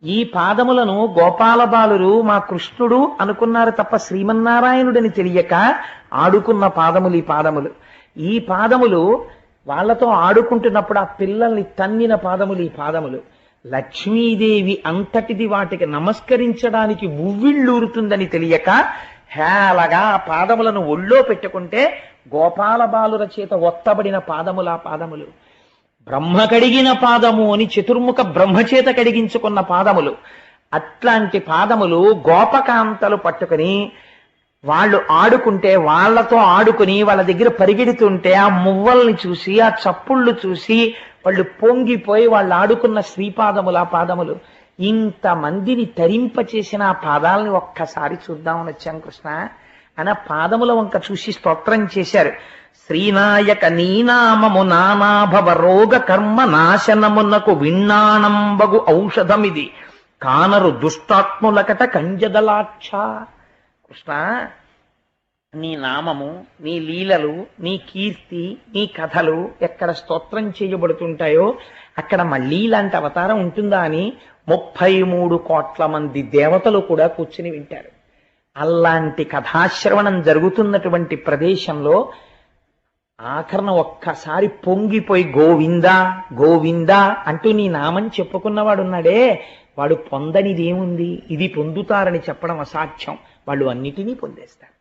ఈ పాదములను గోపాల బాలురు మా కృష్ణుడు అనుకున్నారు తప్ప శ్రీమన్నారాయణుడని తెలియక ఆడుకున్న పాదములు ఈ పాదములు. ఈ పాదములు వాళ్లతో ఆడుకుంటున్నప్పుడు ఆ పిల్లల్ని తన్నిన పాదములు ఈ పాదములు. లక్ష్మీదేవి అంతటిది వాటికి నమస్కరించడానికి ఉవ్విళ్ళూరుతుందని తెలియక హేళగా ఆ పాదములను ఒళ్ళో పెట్టుకుంటే గోపాల బాలుర చేత ఒత్తబడిన పాదముల పాదములు. బ్రహ్మ కడిగిన పాదము అని చతుర్ముఖ బ్రహ్మచేత కడిగించుకున్న పాదములు. అట్లాంటి పాదములు గోపకాంతలు పట్టుకుని వాళ్ళు ఆడుకుంటే వాళ్లతో ఆడుకుని వాళ్ళ దగ్గర పరిగెడుతుంటే ఆ మువ్వల్ని చూసి ఆ చప్పుళ్ళు చూసి వాళ్ళు పొంగిపోయి వాళ్ళు ఆడుకున్న శ్రీపాదముల పాదములు. ఇంతమందిని తరింపచేసిన ఆ పాదాలని ఒక్కసారి చూద్దామని వచ్చాం కృష్ణ. అని పాదముల వంక చూసి స్తోత్రం చేశారు. శ్రీనాయక నీనామము నానాభవ రోగ కర్మ నాశనమునకు విన్నాణంబగు ఔషధమిది కానరు దుష్టాత్ములకట కంజదలాక్ష. కృష్ణ, నీ నామము, నీ లీలలు, నీ కీర్తి, నీ కథలు ఎక్కడ స్తోత్రం చేయబడుతుంటాయో అక్కడ మళ్ళీ ఇలాంటి అవతారం ఉంటుందా అని 33 కోట్ల మంది దేవతలు కూడా కూర్చుని వింటారు. అలాంటి కథాశ్రవణం జరుగుతున్నటువంటి ప్రదేశంలో ఆఖరణ ఒక్కసారి పొంగిపోయి గోవిందా గోవిందా అంటూ నీ నామం చెప్పుకున్నవాడున్నాడే, వాడు పొందనిదేముంది, ఇది పొందుతారని చెప్పడం అసాధ్యం. వాళ్ళు అన్నిటినీ పొందేస్తారు.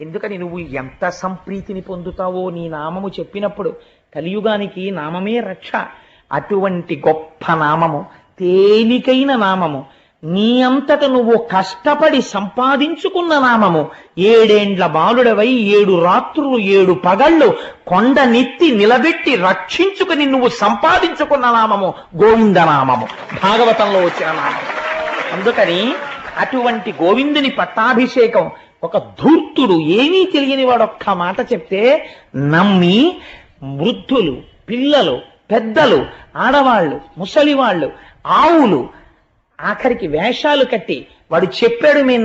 ఎందుకని నువ్వు ఎంత సంప్రీతిని పొందుతావో నీ నామము చెప్పినప్పుడు. కలియుగానికి నామమే రక్ష. అటువంటి గొప్ప నామము, తేలికైన నామము, నీ అంతట నువ్వు కష్టపడి సంపాదించుకున్న నామము, 7 ఏండ్ల బాలుడవై 7 రాత్రులు 7 పగళ్ళు కొండ నెత్తి నిలబెట్టి రక్షించుకుని నువ్వు సంపాదించుకున్న నామము గోవిందనామము, భాగవతంలో వచ్చిన నామము. అందుకని అటువంటి గోవిందుని పట్టాభిషేకం ఒక ధూర్తుడు, ఏమీ తెలియని వాడు ఒక్క మాట చెప్తే నమ్మి వృద్ధులు, పిల్లలు, పెద్దలు, ఆడవాళ్ళు, ముసలివాళ్ళు, ఆవులు, ఆఖరికి వేషాలు కట్టి వాడు చెప్పాడు మేము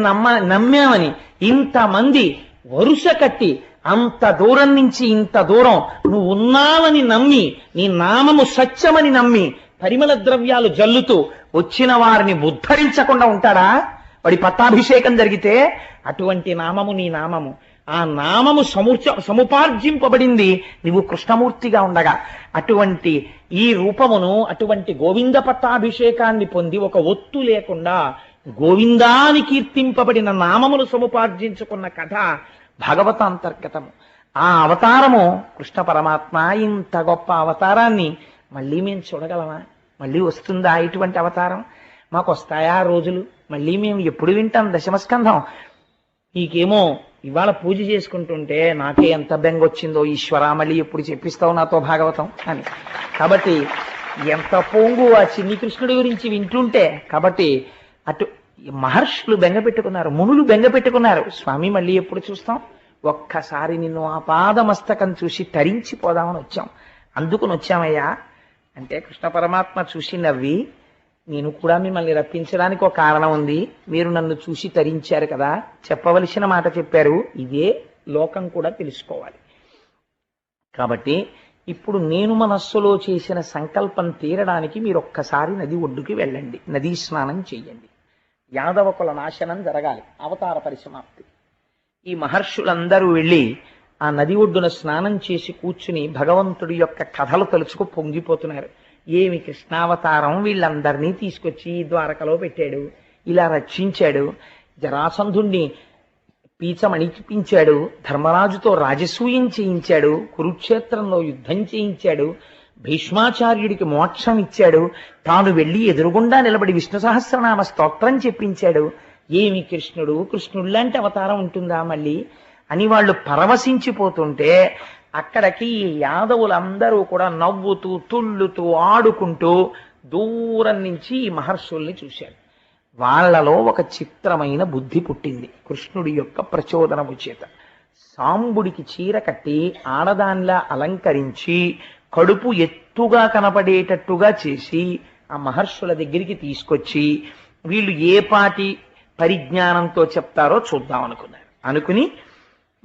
నమ్మామని ఇంతమంది వరుస కట్టి అంత దూరం నుంచి ఇంత దూరం నువ్వు ఉన్నావని నమ్మి, నీ నామము సత్యమని నమ్మి పరిమళ ద్రవ్యాలు జల్లుతూ వచ్చిన వారిని ఉద్ధరించకుండా ఉంటాడా? వాడి పట్టాభిషేకం జరిగితే అటువంటి నామము నీ నామము. ఆ నామము సముపార్జింపబడింది నువ్వు కృష్ణమూర్తిగా ఉండగా. అటువంటి ఈ రూపమును, అటువంటి గోవింద పట్టాభిషేకాన్ని పొంది ఒక ఒత్తు లేకుండా గోవిందాని కీర్తింపబడిన నామమును సముపార్జించుకున్న కథ భాగవతాంతర్గతము. ఆ అవతారము కృష్ణ పరమాత్మ. ఇంత గొప్ప అవతారాన్ని మళ్ళీ మేము చూడగలమా? మళ్ళీ వస్తుందా ఇటువంటి అవతారం? మాకు వస్తాయా రోజులు? మళ్ళీ మేము ఎప్పుడు వింటాం దశమస్కంధం? నీకేమో ఇవాళ పూజ చేసుకుంటుంటే నాకే ఎంత బెంగొచ్చిందో, ఈశ్వరా మళ్ళీ ఎప్పుడు చెప్పిస్తావు నాతో భాగవతం అని. కాబట్టి ఎంత పొంగు ఆ చిన్ని కృష్ణుడి గురించి వింటుంటే. కాబట్టి అటు మహర్షులు బెంగ పెట్టుకున్నారు, మునులు బెంగ పెట్టుకున్నారు. స్వామి మళ్ళీ ఎప్పుడు చూస్తాం? ఒక్కసారి నిన్ను ఆ పాదమస్తకం చూసి తరించిపోదామని వచ్చాం. అందుకుని వచ్చామయ్యా అంటే కృష్ణ పరమాత్మ చూసి నవ్వి, నేను కూడా మిమ్మల్ని రప్పించడానికి ఒక కారణం ఉంది. మీరు నన్ను చూసి తరించారు కదా, చెప్పవలసిన మాట చెప్పారు. ఇదే లోకం కూడా తెలుసుకోవాలి. కాబట్టి ఇప్పుడు నేను మనస్సులో చేసిన సంకల్పం తీరడానికి మీరు ఒక్కసారి నది ఒడ్డుకి వెళ్ళండి, నదీ స్నానం చెయ్యండి. యాదవ కుల నాశనం జరగాలి, అవతార పరిసమాప్తి. ఈ మహర్షులందరూ వెళ్ళి ఆ నది ఒడ్డున స్నానం చేసి కూర్చుని భగవంతుడి యొక్క కథలు తలుచుకు పొంగిపోతున్నారు. ఏమి కృష్ణావతారం, వీళ్ళందరినీ తీసుకొచ్చి ద్వారకలో పెట్టాడు, ఇలా రక్షించాడు, జరాసంధుణ్ణి పీచమణిపించాడు, ధర్మరాజుతో రాజసూయం చేయించాడు, కురుక్షేత్రంలో యుద్ధం చేయించాడు, భీష్మాచార్యుడికి మోక్షం ఇచ్చాడు, తాను వెళ్ళి ఎదురుగుండా నిలబడి విష్ణు సహస్రనామ స్తోత్రం చెప్పించాడు. ఏమి కృష్ణుడు, కృష్ణుడు లాంటి అవతారం ఉంటుందా మళ్ళీ అని వాళ్ళు పరవశించిపోతుంటే అక్కడికి యాదవులందరూ కూడా నవ్వుతూ తుళ్ళుతూ ఆడుకుంటూ దూరం నుంచి ఈ మహర్షుల్ని చూశారు. వాళ్లలో ఒక చిత్రమైన బుద్ధి పుట్టింది కృష్ణుడి యొక్క ప్రచోదనము చేత. సాంబుడికి చీర కట్టి ఆడదానిలా అలంకరించి కడుపు ఎత్తుగా కనపడేటట్టుగా చేసి ఆ మహర్షుల దగ్గరికి తీసుకొచ్చి వీళ్ళు ఏ పాటి పరిజ్ఞానంతో చెప్తారో చూద్దాం అనుకుని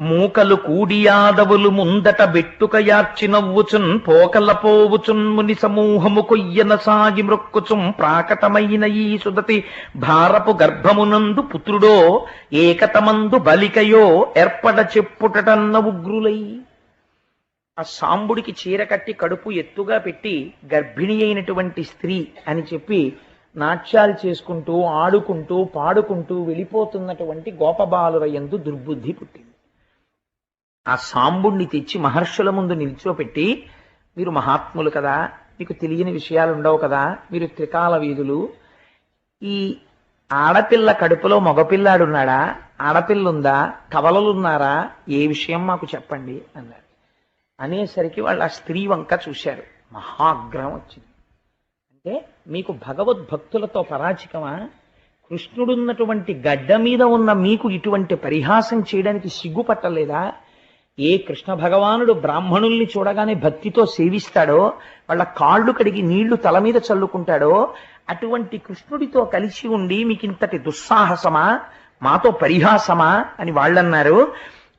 మూకలు కూడియాదవులు ముందట బెట్టుక యార్చి నవ్వుచున్ పోకల పోవుచున్ ముని సమూహము కొయ్యన సాగి మ్రొక్కుచుం ప్రాకటమైన ఈ సుదతి భారపు గర్భమునందు పుత్రుడో ఏకతమందు బలికయో ఏర్పడ చెప్పుటటన్న ఉగ్రులై. ఆ సాంబుడికి చీర కట్టి కడుపు ఎత్తుగా పెట్టి గర్భిణి అయినటువంటి స్త్రీ అని చెప్పి నాట్యాలు చేసుకుంటూ ఆడుకుంటూ పాడుకుంటూ వెళ్ళిపోతున్నటువంటి గోపబాలుర యందు దుర్బుద్ధి పుట్టింది. ఆ సాంబుణ్ణి తెచ్చి మహర్షుల ముందు నిల్చోపెట్టి, మీరు మహాత్ములు కదా, మీకు తెలియని విషయాలు ఉండవు కదా, మీరు త్రికాల వీధులు, ఈ ఆడపిల్ల కడుపులో మగపిల్లాడున్నాడా, ఆడపిల్లుందా, కవలలున్నారా, ఏ విషయం మాకు చెప్పండి అన్నారు. అనేసరికి వాళ్ళు ఆ స్త్రీ వంక చూశారు. మహాగ్రహం వచ్చింది. అంటే మీకు భగవద్భక్తులతో పరాచికమా? కృష్ణుడున్నటువంటి గడ్డ మీద ఉన్న మీకు ఇటువంటి పరిహాసం చేయడానికి సిగ్గుపట్టలేదా? ఏ కృష్ణ భగవానుడు బ్రాహ్మణుల్ని చూడగానే భక్తితో సేవిస్తాడో, వాళ్ళ కాళ్ళు కడిగి నీళ్లు తల మీద చల్లుకుంటాడో, అటువంటి కృష్ణుడితో కలిసి ఉండి మీకింతటి దుస్సాహసమా, మాతో పరిహాసమా అని వాళ్ళన్నారు.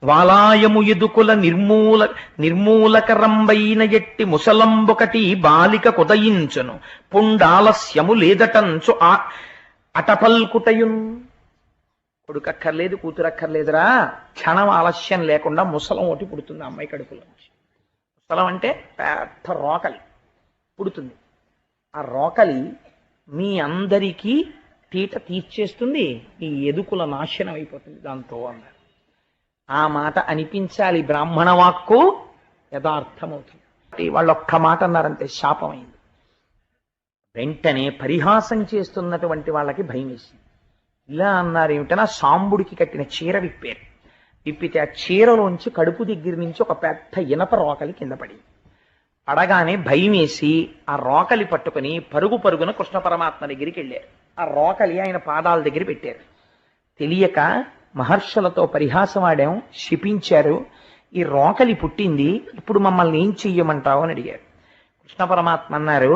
వాలాయము ఎదుకుల నిర్మూలకరంబైన ఎట్టి ముసలంబొకటి బాలిక కుదయించును పుండాలస్యము లేదటంచు అటపల్కుటయున్. కొడుకక్కర్లేదు, కూతురక్కర్లేదురా, క్షణం ఆలస్యం లేకుండా ముసలం ఒకటి పుడుతుంది అమ్మాయి కడుపులోంచి. ముసలం అంటే పెద్ద రోకలి పుడుతుంది. ఆ రోకలి మీ అందరికీ తీట తీర్చేస్తుంది, మీ ఎదుకుల నాశనం అయిపోతుంది దాంతో అన్నారు. ఆ మాట అనిపించాలి, బ్రాహ్మణ వాక్కు యథార్థమవుతుంది. వాళ్ళు ఒక్క మాట అన్నారంటే శాపమైంది. వెంటనే పరిహాసం చేస్తున్నటువంటి వాళ్ళకి భయం వేసింది. ఇలా అన్నారు ఏమిటన్నా, సాంబుడికి కట్టిన చీర విప్పారు. విప్పితే ఆ చీరలోంచి కడుపు దగ్గర నుంచి ఒక పెద్ద ఇనప రోకలి కింద పడింది. పడగానే భయం వేసి ఆ రోకలి పట్టుకుని పరుగు పరుగున కృష్ణ పరమాత్మ దగ్గరికి వెళ్ళారు. ఆ రోకలి ఆయన పాదాల దగ్గర పెట్టారు. తెలియక మహర్షులతో పరిహాసం ఆడాం, శిపించారు, ఈ రోకలి పుట్టింది, ఇప్పుడు మమ్మల్ని ఏం చెయ్యమంటావు అని అడిగారు. కృష్ణ పరమాత్మ అన్నారు,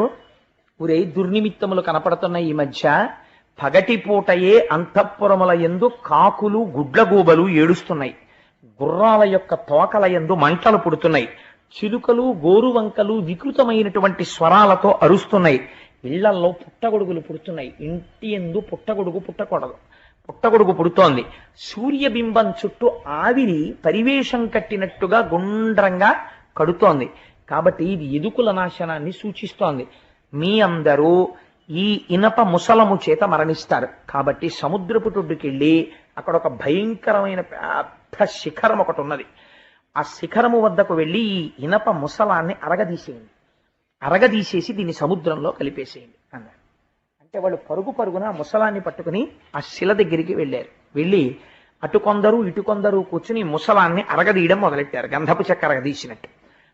ఊరే దుర్నిమిత్తములు కనపడుతున్న ఈ మధ్య పగటిపూటయే అంతఃపురముల యందు కాకులు గుడ్లగూబలు ఏడుస్తున్నాయి, గుర్రాల యొక్క తోకల యందు మంటలు పుడుతున్నాయి, చిలుకలు గోరువంకలు వికృతమైనటువంటి స్వరాలతో అరుస్తున్నాయి, ఇళ్లల్లో పుట్టగొడుగులు పుడుతున్నాయి. ఇంటి యందు పుట్టగొడుగు పుట్టకూడదు, పుట్టగొడుగు పుడుతోంది. సూర్యబింబం చుట్టూ ఆవిరి పరివేషం కట్టినట్టుగా గుండ్రంగా కడుతోంది. కాబట్టి ఇది ఎదుకుల నాశనాన్ని సూచిస్తోంది. మీ అందరూ ఈ ఇనప ముసలము చేత మరణిస్తారు. కాబట్టి సముద్రపు టొడ్డుకెళ్ళి అక్కడ ఒక భయంకరమైన పెద్ద శిఖరం ఒకటి ఉన్నది. ఆ శిఖరము వద్దకు వెళ్ళి ఈ ఇనప ముసలాన్ని అరగదీసేయండి, అరగదీసేసి దీన్ని సముద్రంలో కలిపేసేయండి అన్నారు. అంటే వాళ్ళు పరుగు పరుగున ఆ ముసలాన్ని పట్టుకుని ఆ శిల దగ్గరికి వెళ్ళారు. వెళ్ళి అటు కొందరు ఇటు కొందరు కూర్చుని ముసలాన్ని అరగదీయడం మొదలెట్టారు, గంధపు చెక్క అరగదీసినట్టు.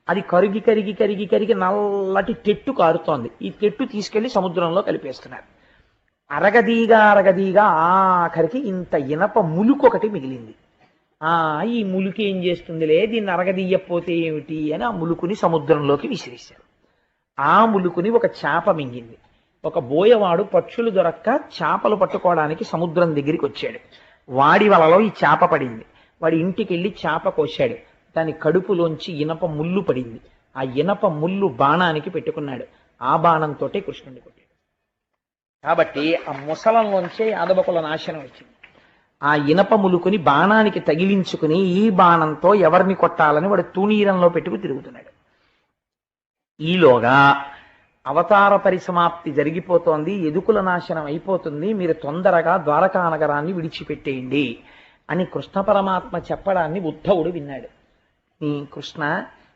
అది కరిగి కరిగి కరిగి కరిగి నల్లటి తెట్టు కారుతోంది. ఈ తెట్టు తీసుకెళ్లి సముద్రంలో కలిపేస్తున్నారు. అరగదీగా అరగదీగా ఆఖరికి ఇంత ఇనప ములుకు ఒకటి మిగిలింది. ఈ ములుకు ఏం చేస్తుందిలే, దీన్ని అరగదీయకపోతే ఏమిటి అని ఆ ములుకుని సముద్రంలోకి విసిరేశారు. ఆ ములుకుని ఒక చేప మింగింది. ఒక బోయవాడు పక్షులు దొరక్క చేపలు పట్టుకోవడానికి సముద్రం దగ్గరికి వచ్చాడు. వాడి వలలో ఈ చేప పడింది. వాడి ఇంటికి వెళ్ళి చేప కోశాడు. దాని కడుపులోంచి ఇనప ముళ్ళు పడింది. ఆ ఇనప ముళ్ళు బాణానికి పెట్టుకున్నాడు. ఆ బాణంతో కృష్ణుడిని కొట్టాడు. కాబట్టి ఆ ముసలంలోంచే యాదవకుల నాశనం వచ్చింది. ఆ ఇనప ములుకుని బాణానికి తగిలించుకుని ఈ బాణంతో ఎవరిని కొట్టాలని వాడు తూణీరంలో పెట్టుకు తిరుగుతున్నాడు. ఈలోగా అవతార పరిసమాప్తి జరిగిపోతోంది, ఎదుకుల నాశనం అయిపోతుంది, మీరు తొందరగా ద్వారకా నగరాన్ని విడిచిపెట్టేయండి అని కృష్ణ పరమాత్మ చెప్పడాన్ని ఉద్ధవుడు విన్నాడు. కృష్ణ,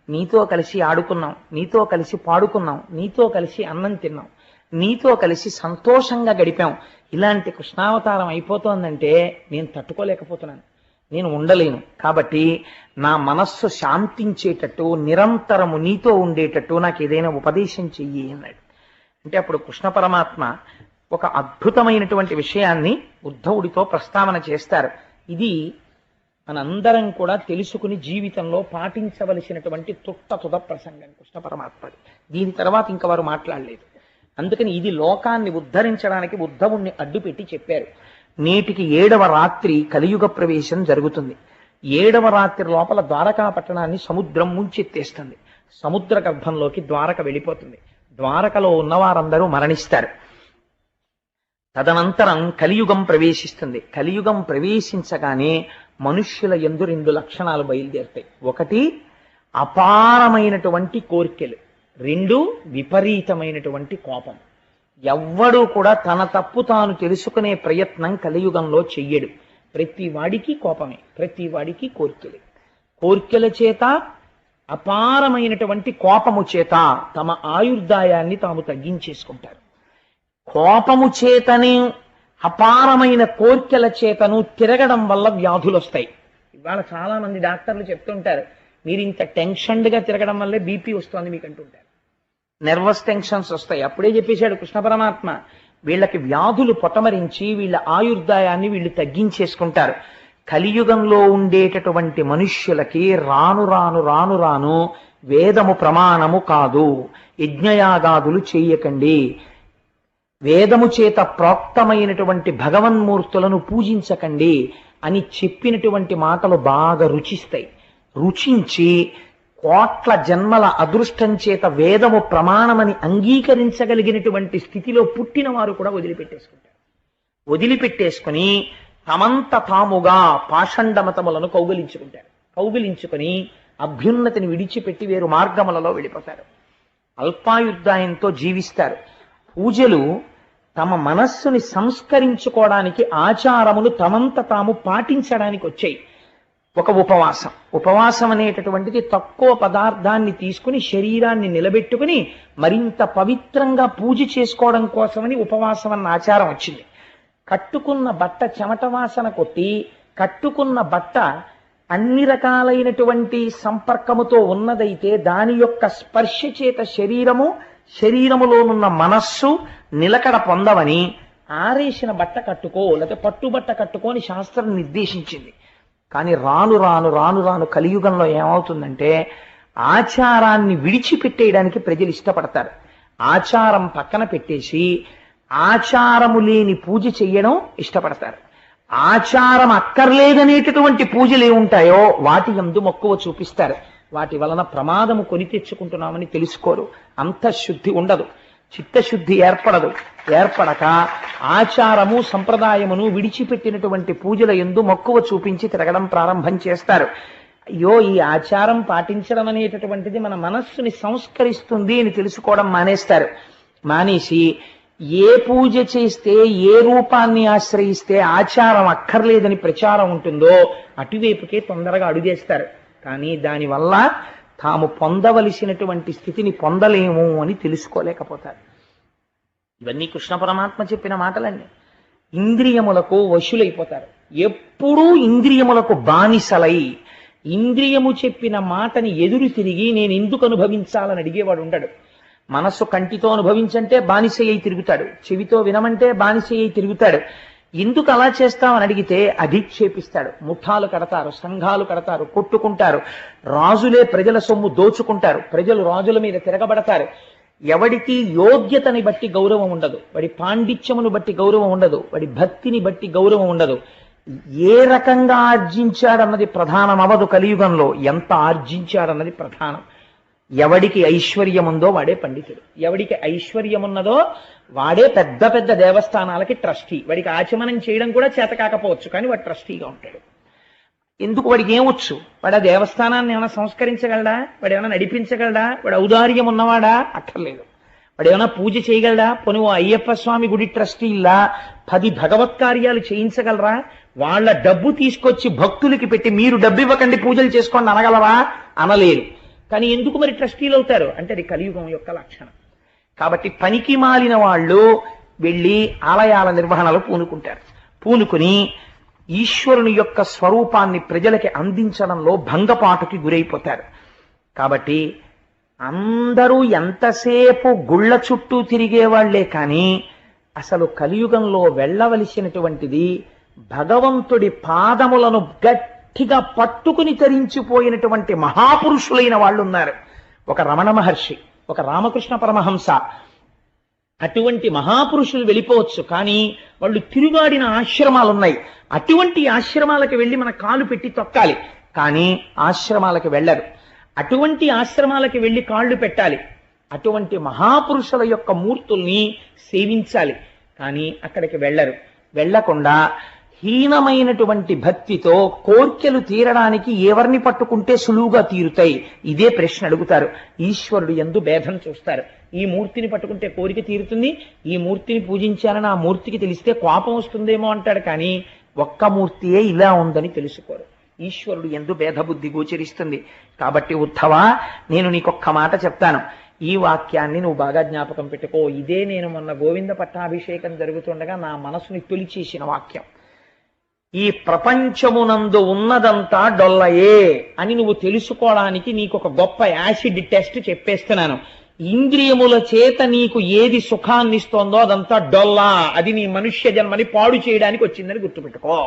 నీతో కలిసి ఆడుకున్నాం, నీతో కలిసి పాడుకున్నాం, నీతో కలిసి అన్నం తిన్నాం, నీతో కలిసి సంతోషంగా గడిపాం, ఇలాంటి కృష్ణావతారం అయిపోతోందంటే నేను తట్టుకోలేకపోతున్నాను, నేను ఉండలేను. కాబట్టి నా మనస్సు శాంతించేటట్టు, నిరంతరము నీతో ఉండేటట్టు నాకు ఏదైనా ఉపదేశం చెయ్యి అన్నాడు. అంటే అప్పుడు కృష్ణ పరమాత్మ ఒక అద్భుతమైనటువంటి విషయాన్ని ఉద్ధవుడితో ప్రస్తావన చేస్తారు. ఇది మనందరం కూడా తెలుసుకుని జీవితంలో పాటించవలసినటువంటి తుద ప్రసంగం కృష్ణ పరమాత్మది. దీని తర్వాత ఇంక వారు మాట్లాడలేదు. అందుకని ఇది లోకాన్ని ఉద్ధరించడానికి ఉద్ధవుణ్ణి అడ్డుపెట్టి చెప్పారు. నేటికి 7వ రాత్రి కలియుగ ప్రవేశం జరుగుతుంది. 7వ రాత్రి లోపల ద్వారకా పట్టణాన్ని సముద్రం ముంచెత్తేస్తుంది. సముద్ర గర్భంలోకి ద్వారక వెళ్ళిపోతుంది. ద్వారకలో ఉన్నవారందరూ మరణిస్తారు. తదనంతరం కలియుగం ప్రవేశిస్తుంది. కలియుగం ప్రవేశించగానే మనుష్యుల యందు 2 లక్షణాలు బయలుదేరుతాయి. ఒకటి అపారమైనటువంటి కోరికలు, 2 విపరీతమైనటువంటి కోపం. ఎవ్వడూ కూడా తన తప్పు తాను తెలుసుకునే ప్రయత్నం కలియుగంలో చెయ్యడు. ప్రతి వాడికి కోపమే, ప్రతి వాడికి కోరికలే. కోరికల చేత, అపారమైనటువంటి కోపము చేత తమ ఆయుర్దాయాన్ని తాము తగ్గించేసుకుంటారు. కోపము చేతనే, అపారమైన కోరికల చేతను తిరగడం వల్ల వ్యాధులు వస్తాయి. ఇవాళ చాలా మంది డాక్టర్లు చెప్తుంటారు, మీరు ఇంత టెన్షన్డ్గా తిరగడం వల్లే బీపీ వస్తుంది మీకు అంటుంటారు. నెర్వస్ టెన్షన్స్ వస్తాయి. అప్పుడే చెప్పేశాడు కృష్ణ పరమాత్మ, వీళ్ళకి వ్యాధులు పొటమరించి వీళ్ళ ఆయుర్దాయాన్ని వీళ్ళు తగ్గించేసుకుంటారు. కలియుగంలో ఉండేటటువంటి మనుష్యులకి రాను రాను రాను రాను వేదము ప్రమాణము కాదు, యజ్ఞయాగాదులు చెయ్యకండి, వేదము చేత ప్రోక్తమైనటువంటి భగవన్మూర్తులను పూజించకండి అని చెప్పినటువంటి మాటలు బాగా రుచిస్తాయి. రుచించి కోట్ల జన్మల అదృష్టం చేత వేదము ప్రమాణమని అంగీకరించగలిగినటువంటి స్థితిలో పుట్టిన వారు కూడా వదిలిపెట్టేసుకుంటారు. వదిలిపెట్టేసుకుని తమంత తాముగా పాషండమతములను కౌగిలించుకుని అభ్యున్నతిని విడిచిపెట్టి వేరు మార్గములలో వెళ్ళిపోతారు. అల్పాయుర్దాయంతో జీవిస్తారు. పూజలు తమ మనస్సుని సంస్కరించుకోవడానికి, ఆచారములు తమంత తాము పాటించడానికి వచ్చాయి. ఒక ఉపవాసం అనేటటువంటిది తక్కువ పదార్థాన్ని తీసుకుని శరీరాన్ని నిలబెట్టుకుని మరింత పవిత్రంగా పూజ చేసుకోవడం కోసమని ఉపవాసం అన్న ఆచారం వచ్చింది. కట్టుకున్న బట్ట చెమట వాసన కొట్టి, కట్టుకున్న బట్ట అన్ని రకాలైనటువంటి సంపర్కముతో ఉన్నదైతే దాని యొక్క స్పర్శ చేత శరీరములోనున్న మనస్సు నిలకడ పొందవని ఆరేసిన బట్ట కట్టుకో, లేకపోతే పట్టుబట్ట కట్టుకోని శాస్త్రం నిర్దేశించింది. కానీ రాను రాను రాను రాను కలియుగంలో ఏమవుతుందంటే ఆచారాన్ని విడిచిపెట్టేయడానికి ప్రజలు ఇష్టపడతారు. ఆచారం పక్కన పెట్టేసి ఆచారము లేని పూజ చెయ్యడం ఇష్టపడతారు. ఆచారం అక్కర్లేదనేటటువంటి పూజలు ఏముంటాయో వాటి యందు మక్కువ చూపిస్తారు. వాటి వలన ప్రమాదము కొని తెచ్చుకుంటున్నామని తెలుసుకోరు. అంతఃశుద్ధి ఉండదు, చిత్తశుద్ధి ఏర్పడక ఆచారము సంప్రదాయమును విడిచిపెట్టినటువంటి పూజల యందు మక్కువ చూపించి తిరగడం ప్రారంభం చేస్తారు. అయ్యో, ఈ ఆచారం పాటించడం అనేటటువంటిది మన మనస్సుని సంస్కరిస్తుంది అని తెలుసుకోవడం మానేసి ఏ పూజ చేస్తే ఏ రూపాన్ని ఆశ్రయిస్తే ఆచారం అక్కర్లేదని ప్రచారం ఉంటుందో అటువైపుకే తొందరగా అడుగేస్తారు. కానీ దానివల్ల తాము పొందవలసినటువంటి స్థితిని పొందలేము అని తెలుసుకోలేకపోతారు. ఇవన్నీ కృష్ణ పరమాత్మ చెప్పిన మాటలన్నీ. ఇంద్రియములకు వశులైపోతారు. ఎప్పుడూ ఇంద్రియములకు బానిసలై ఇంద్రియము చెప్పిన మాటని ఎదురు తిరిగి నేను ఎందుకు అనుభవించాలని అడిగేవాడు ఉండడు. మనస్సు కంటితో అనుభవించంటే బానిస అయి తిరుగుతాడు, చెవితో వినమంటే బానిస అయి తిరుగుతాడు. ఎందుకు అలా చేస్తామని అడిగితే అధిక్షేపిస్తాడు. ముఠాలు కడతారు, సంఘాలు కడతారు, కొట్టుకుంటారు, రాజులే ప్రజల సొమ్ము దోచుకుంటారు, ప్రజలు రాజుల మీద తిరగబడతారు. ఎవడికి యోగ్యతని బట్టి గౌరవం ఉండదు, వాడి పాండిత్యమును బట్టి గౌరవం ఉండదు, వాడి భక్తిని బట్టి గౌరవం ఉండదు. ఏ రకంగా ఆర్జించాడన్నది ప్రధానం అవ్వదు కలియుగంలో, ఎంత ఆర్జించాడన్నది ప్రధానం. ఎవడికి ఐశ్వర్యం ఉందో వాడే పండితుడు, ఎవడికి ఐశ్వర్యం ఉన్నదో వాడే పెద్ద పెద్ద దేవస్థానాలకి ట్రస్టీ. వాడికి ఆచమనం చేయడం కూడా చేత కాకపోవచ్చు, కానీ వాడు ట్రస్టీగా ఉంటాడు. ఎందుకు? వాడికి ఏమొచ్చు? వాడు ఆ దేవస్థానాన్ని ఏమైనా సంస్కరించగలడా? వాడు ఏమైనా నడిపించగలడా? వాడు ఔదార్యం ఉన్నవాడా? అక్కర్లేదు. వాడు ఏమైనా పూజ చేయగలడా? పోనీ ఓ అయ్యప్ప స్వామి గుడి ట్రస్టీల్లా 10 భగవత్ కార్యాలు చేయించగలరా? వాళ్ళ డబ్బు తీసుకొచ్చి భక్తులకి పెట్టి మీరు డబ్బు ఇవ్వకండి పూజలు చేసుకోండి అనగలవా? అనలేరు. కానీ ఎందుకు మరి ట్రస్టీలు అవుతారు అంటే అది కలియుగం యొక్క లక్షణం. కాబట్టి పనికి మాలిన వాళ్ళు వెళ్ళి ఆలయాల నిర్వహణలో పూనుకుని ఈశ్వరుని యొక్క స్వరూపాన్ని ప్రజలకి అందించడంలో భంగపాటుకి గురైపోతారు. కాబట్టి అందరూ ఎంతసేపు గుళ్ళ చుట్టూ తిరిగేవాళ్లే కానీ అసలు కలియుగంలో వెళ్ళవలసినటువంటిది భగవంతుడి పాదములను గట్టిగా పట్టుకుని తరించిపోయినటువంటి మహాపురుషులైన వాళ్ళు ఉన్నారు. ఒక రమణ మహర్షి, ఒక రామకృష్ణ పరమహంస, అటువంటి మహాపురుషులు వెళ్ళిపోవచ్చు. కానీ వాళ్ళు తిరుగాడిన ఆశ్రమాలు ఉన్నాయి. అటువంటి ఆశ్రమాలకు వెళ్ళి మన కాలు పెట్టి తొక్కాలి, కానీ ఆశ్రమాలకు వెళ్ళరు. అటువంటి ఆశ్రమాలకు వెళ్ళి కాళ్ళు పెట్టాలి. అటువంటి మహాపురుషుల యొక్క మూర్తుల్ని సేవించాలి, కానీ అక్కడికి వెళ్ళరు. వెళ్లకుండా హీనమైనటువంటి భక్తితో కోర్కెలు తీరడానికి ఎవరిని పట్టుకుంటే సులువుగా తీరుతాయి, ఇదే ప్రశ్న అడుగుతారు. ఈశ్వరుడు యందు భేదం చూస్తారు. ఈ మూర్తిని పట్టుకుంటే కోరిక తీరుతుంది, ఈ మూర్తిని పూజించాలని ఆ మూర్తికి తెలిస్తే కోపం వస్తుందేమో అంటాడు, కానీ ఒక్క మూర్తియే ఇలా ఉందని తెలుసుకోరు. ఈశ్వరుడు యందు భేదబుద్ధి గోచరిస్తుంది. కాబట్టి ఉద్ధవా, నేను నీకొక్క మాట చెప్తాను, ఈ వాక్యాన్ని నువ్వు బాగా జ్ఞాపకం పెట్టుకో. ఇదే నేను మొన్న గోవింద పట్టాభిషేకం జరుగుతుండగా నా మనసుని తొలిచేసిన వాక్యం. ఈ ప్రపంచమునందు ఉన్నదంతా డొల్లయే అని నువ్వు తెలుసుకోవడానికి నీకు ఒక గొప్ప యాసిడ్ టెస్ట్ చెప్పేస్తున్నాను. ఇంద్రియముల చేత నీకు ఏది సుఖాన్ని ఇస్తోందో అదంతా డొల్లా, అది నీ మనుష్య జన్మని పాడు చేయడానికి వచ్చిందని గుర్తుపెట్టుకో.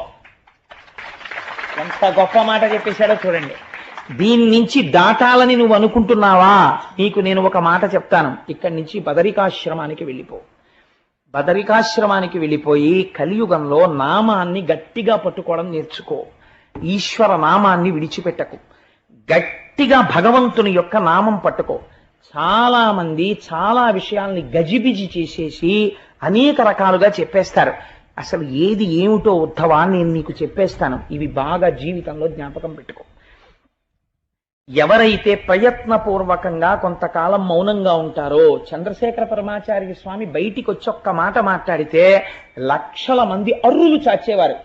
ఎంత గొప్ప మాట చెప్పేశాడో చూడండి. దీని నుంచి దాటాలని నువ్వు అనుకుంటున్నావా? నీకు నేను ఒక మాట చెప్తాను. ఇక్కడి నుంచి బదరికాశ్రమానికి వెళ్ళిపో. బదరికాశ్రమానికి వెళ్ళిపోయి కలియుగంలో నామాన్ని గట్టిగా పట్టుకోవడం నేర్చుకో. ఈశ్వర నామాన్ని విడిచిపెట్టకు. గట్టిగా భగవంతుని యొక్క నామం పట్టుకో. చాలా మంది చాలా విషయాల్ని గజిబిజి చేసేసి అనేక రకాలుగా చెప్పేస్తారు. అసలు ఏది ఏమిటో ఉద్ధవా నేను నీకు చెప్పేస్తాను. ఇవి బాగా జీవితంలో జ్ఞాపకం పెట్టుకో. ఎవరైతే ప్రయత్నపూర్వకంగా కొంతకాలం మౌనంగా ఉంటారో, చంద్రశేఖర పరమాచార్య స్వామి బయటికి వచ్చి ఒక్క మాట మాట్లాడితే లక్షల మంది అర్రులు చాచేవారు.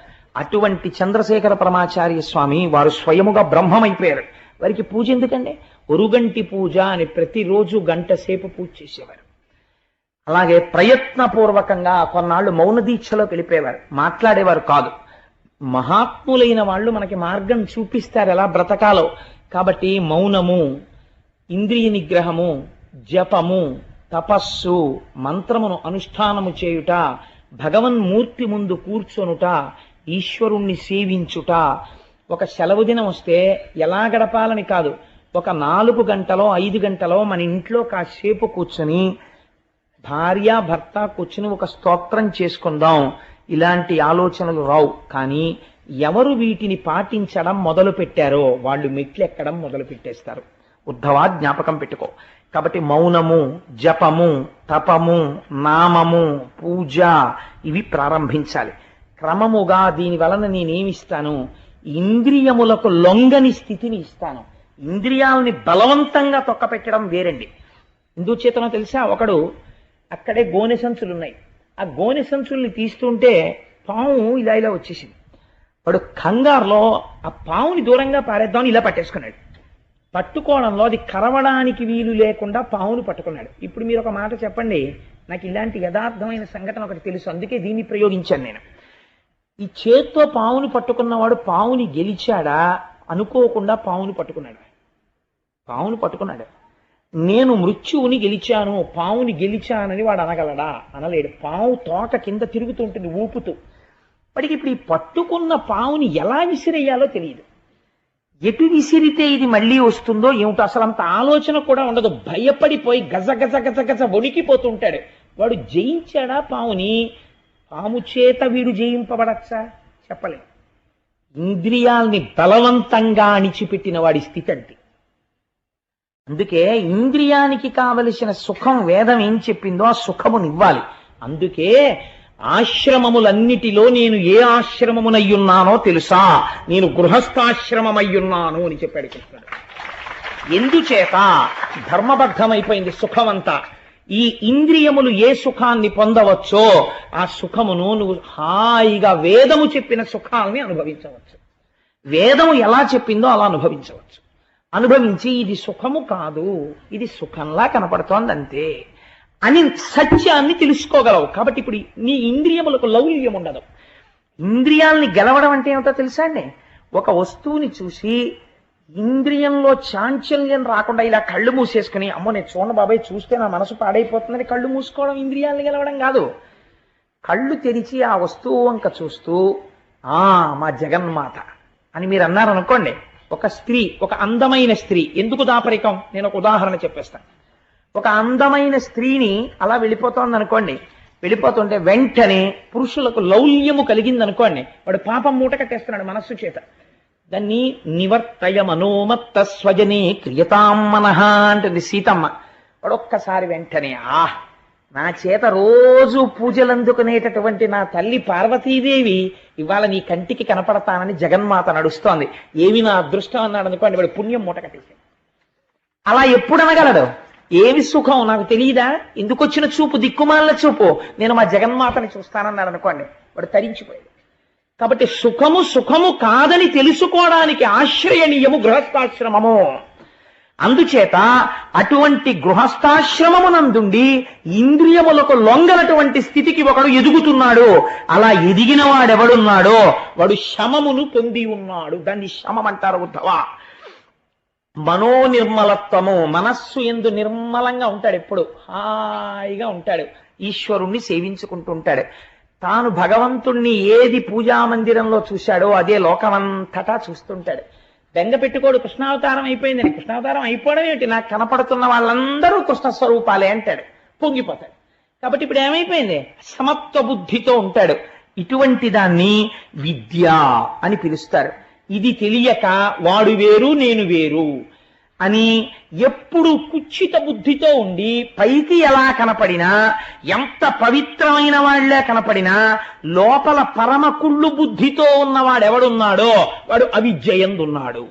అటువంటి చంద్రశేఖర పరమాచార్య స్వామి వారు స్వయముగా బ్రహ్మమైపోయారు. వారికి పూజ ఎందుకండి? ఒరుగంటి పూజ అని ప్రతిరోజు గంట సేపు పూజ చేసేవారు. అలాగే ప్రయత్నపూర్వకంగా కొన్నాళ్ళు మౌన దీక్షలో వెళ్ళిపోయేవారు, మాట్లాడేవారు కాదు. మహాత్ములైన వాళ్ళు మనకి మార్గం చూపిస్తారు ఎలా బ్రతకాలో. కాబట్టి మౌనము, ఇంద్రియ నిగ్రహము, జపము, తపస్సు, మంత్రమును అనుష్ఠానము చేయుట, భగవన్మూర్తి ముందు కూర్చొనుట, ఈశ్వరుణ్ణి సేవించుట. ఒక సెలవు దినం వస్తే ఎలా గడపాలని కాదు, ఒక 4 గంటలో 5 గంటలో మన ఇంట్లో కాసేపు కూర్చొని భార్య భర్త కూర్చుని ఒక స్తోత్రం చేసుకుందాం. ఇలాంటి ఆలోచనలు రావు. కానీ ఎవరు వీటిని పాటించడం మొదలు పెట్టారో వాళ్ళు మెట్లెక్కడం మొదలు పెట్టేస్తారు. ఉద్ధవా జ్ఞాపకం పెట్టుకో. కాబట్టి మౌనము, జపము, తపము, నామము, పూజ ఇవి ప్రారంభించాలి. క్రమముగా దీని వలన నేనేమిస్తాను? ఇంద్రియములకు లొంగని స్థితిని ఇస్తాను. ఇంద్రియాలని బలవంతంగా తొక్కపెట్టడం వేరండి. ఎందుచేతనో తెలుసా? ఒకడు అక్కడే గోనె సంచులున్నాయి. ఆ గోనె సంచుల్ని తీస్తుంటే పాము ఇలా ఇలా వచ్చేసింది. వాడు కంగారులో ఆ పావుని దూరంగా పారేద్దామని ఇలా పట్టేసుకున్నాడు. పట్టుకోవడంలో అది కరవడానికి వీలు లేకుండా పావుని పట్టుకున్నాడు. ఇప్పుడు మీరు ఒక మాట చెప్పండి. నాకు ఇలాంటి యథార్థమైన సంఘటన ఒకటి తెలుసు, అందుకే దీన్ని ప్రయోగించాను నేను. ఈ చేత్తో పావుని పట్టుకున్నవాడు పావుని గెలిచాడా? అనుకోకుండా పావుని పట్టుకున్నాడు. పావుని పట్టుకున్నాడు. నేను మృత్యువుని గెలిచాను, పావుని గెలిచానని వాడు అనగలడా? అనలేడు. పావు తోక కింద తిరుగుతుంటుంది ఊపుతూ. వాడికి ఇప్పుడు ఈ పట్టుకున్న పావుని ఎలా విసిరేయాలో తెలియదు. ఎటు విసిరితే ఇది మళ్ళీ వస్తుందో ఏమిటో అసలు అంత ఆలోచన కూడా ఉండదు. భయపడిపోయి గజ గజ గజ గజ వణికిపోతుంటాడు. వాడు జయించాడా పావుని? పాము చేత వీడు జయింపబడచ్చా? చెప్పలేము. ఇంద్రియాల్ని బలవంతంగా అణిచిపెట్టిన వాడి స్థితి అంతే. అందుకే ఇంద్రియానికి కావలసిన సుఖం వేదం ఏం చెప్పిందో ఆ సుఖమునివ్వాలి. అందుకే ఆశ్రమములన్నిటిలో నేను ఏ ఆశ్రమమునయ్యున్నానో తెలుసా? నేను గృహస్థాశ్రమమయ్యున్నాను అని చెప్పాడు కృష్ణుడు. ఎందుచేత? ధర్మబద్ధమైపోయింది సుఖమంతా. ఈ ఇంద్రియములు ఏ సుఖాన్ని పొందవచ్చో ఆ సుఖమును నువ్వు హాయిగా వేదము చెప్పిన సుఖాలని అనుభవించవచ్చు. వేదము ఎలా చెప్పిందో అలా అనుభవించవచ్చు. అనుభవించి ఇది సుఖము కాదు, ఇది సుఖంలా కనపడుతోంది అంతే అని సత్యాన్ని తెలుసుకోగలవు. కాబట్టి ఇప్పుడు నీ ఇంద్రియములకు లౌల్యం ఉండదు. ఇంద్రియాలని గెలవడం అంటే ఏమిటో తెలుసా అండి? ఒక వస్తువుని చూసి ఇంద్రియంలో చాంచల్యం రాకుండా ఇలా కళ్ళు మూసేసుకుని అమ్మో నేను చూడండి బాబాయ్ చూస్తే నా మనసు పాడైపోతుందని కళ్ళు మూసుకోవడం ఇంద్రియాలని గెలవడం కాదు. కళ్ళు తెరిచి ఆ వస్తువు వంక చూస్తూ మా జగన్మాత అని మీరు అన్నారనుకోండి. ఒక స్త్రీ, ఒక అందమైన స్త్రీ, ఎందుకు దాపరికం? నేను ఒక ఉదాహరణ చెప్పేస్తాను. ఒక అందమైన స్త్రీని అలా వెళ్ళిపోతోంది అనుకోండి. వెళ్ళిపోతుంటే వెంటనే పురుషులకు లౌల్యము కలిగిందనుకోండి, వాడు పాపం మూట కట్టేస్తున్నాడు మనస్సు చేత. దాన్ని నివర్తయ మనోమత్త స్వజనే క్రియతాం మనః అంటుంది సీతమ్మ. వాడు ఒక్కసారి వెంటనే నా చేత రోజు పూజలు అందుకునేటటువంటి నా తల్లి పార్వతీదేవి ఇవాళ నీ కంటికి కనపడతానని జగన్మాత నడుస్తోంది, ఏమి నా అదృష్టం అన్నాడు అనుకోండి, వాడు పుణ్యం మూట కట్టేసాడు. అలా ఎప్పుడు అనగలడు? ఏమి సుఖం నాకు తెలియదా? ఎందుకు వచ్చిన చూపు? దిక్కుమాలిన చూపు. నేను మా జగన్మాతని చూస్తానన్నాడు అనుకోండి, వాడు తరించిపోయాడు. కాబట్టి సుఖము సుఖము కాదని తెలుసుకోవడానికి ఆశ్రయనీయము గృహస్థాశ్రమము. అందుచేత అటువంటి గృహస్థాశ్రమమునందుండి ఇంద్రియములకు లొంగనటువంటి స్థితికి ఒకడు ఎదుగుతున్నాడు. అలా ఎదిగిన వాడెవడున్నాడో వాడు శమమును పొంది ఉన్నాడు. దాన్ని శమం అంటారు ఉద్ధవ. మనోనిర్మలత్వము, మనస్సు ఎందు నిర్మలంగా ఉంటాడు, ఎప్పుడు హాయిగా ఉంటాడు, ఈశ్వరుణ్ణి సేవించుకుంటూ ఉంటాడు. తాను భగవంతుణ్ణి ఏది పూజా మందిరంలో చూశాడో అదే లోకమంతటా చూస్తుంటాడు. బెంగ పెట్టుకోడు కృష్ణావతారం అయిపోయిందని. కృష్ణావతారం అయిపోవడం ఏమిటి, నాకు కనపడుతున్న వాళ్ళందరూ కృష్ణ స్వరూపాలే అంటాడు, పొంగిపోతాడు. కాబట్టి ఇప్పుడు ఏమైపోయింది, సమత్వ బుద్ధితో ఉంటాడు. ఇటువంటి దాన్ని విద్య అని పిలుస్తారు. ఇది తెలియక వాడు వేరు నేను వేరు అని ఎప్పుడు కుచ్చిత బుద్ధితో ఉండి పైకి ఎలా కనపడినా, ఎంత పవిత్రమైన వాళ్లే కనపడినా, లోపల పరమ కుళ్ళు బుద్ధితో ఉన్నవాడెవడున్నాడో వాడు అవిద్యయందున్నాడు.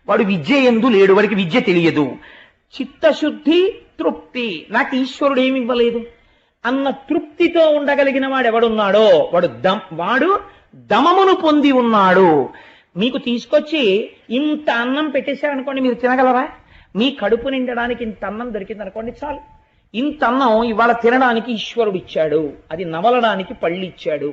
వాడు విద్యయందు లేడు, వాడికి విద్య తెలియదు. చిత్తశుద్ధి, తృప్తి, నాకు ఈశ్వరుడు ఏమి ఇవ్వలేదు అన్న తృప్తితో ఉండగలిగిన వాడు ఎవడున్నాడో వాడు దమమును పొంది ఉన్నాడు. మీకు తీసుకొచ్చి ఇంత అన్నం పెట్టేశారనుకోండి, మీరు తినగలరా? మీ కడుపు నిండడానికి ఇంత అన్నం దొరికింది అనుకోండి, చాలు. ఇంత అన్నం ఇవాళ తినడానికి ఈశ్వరుడు ఇచ్చాడు, అది నవలడానికి పళ్ళు ఇచ్చాడు,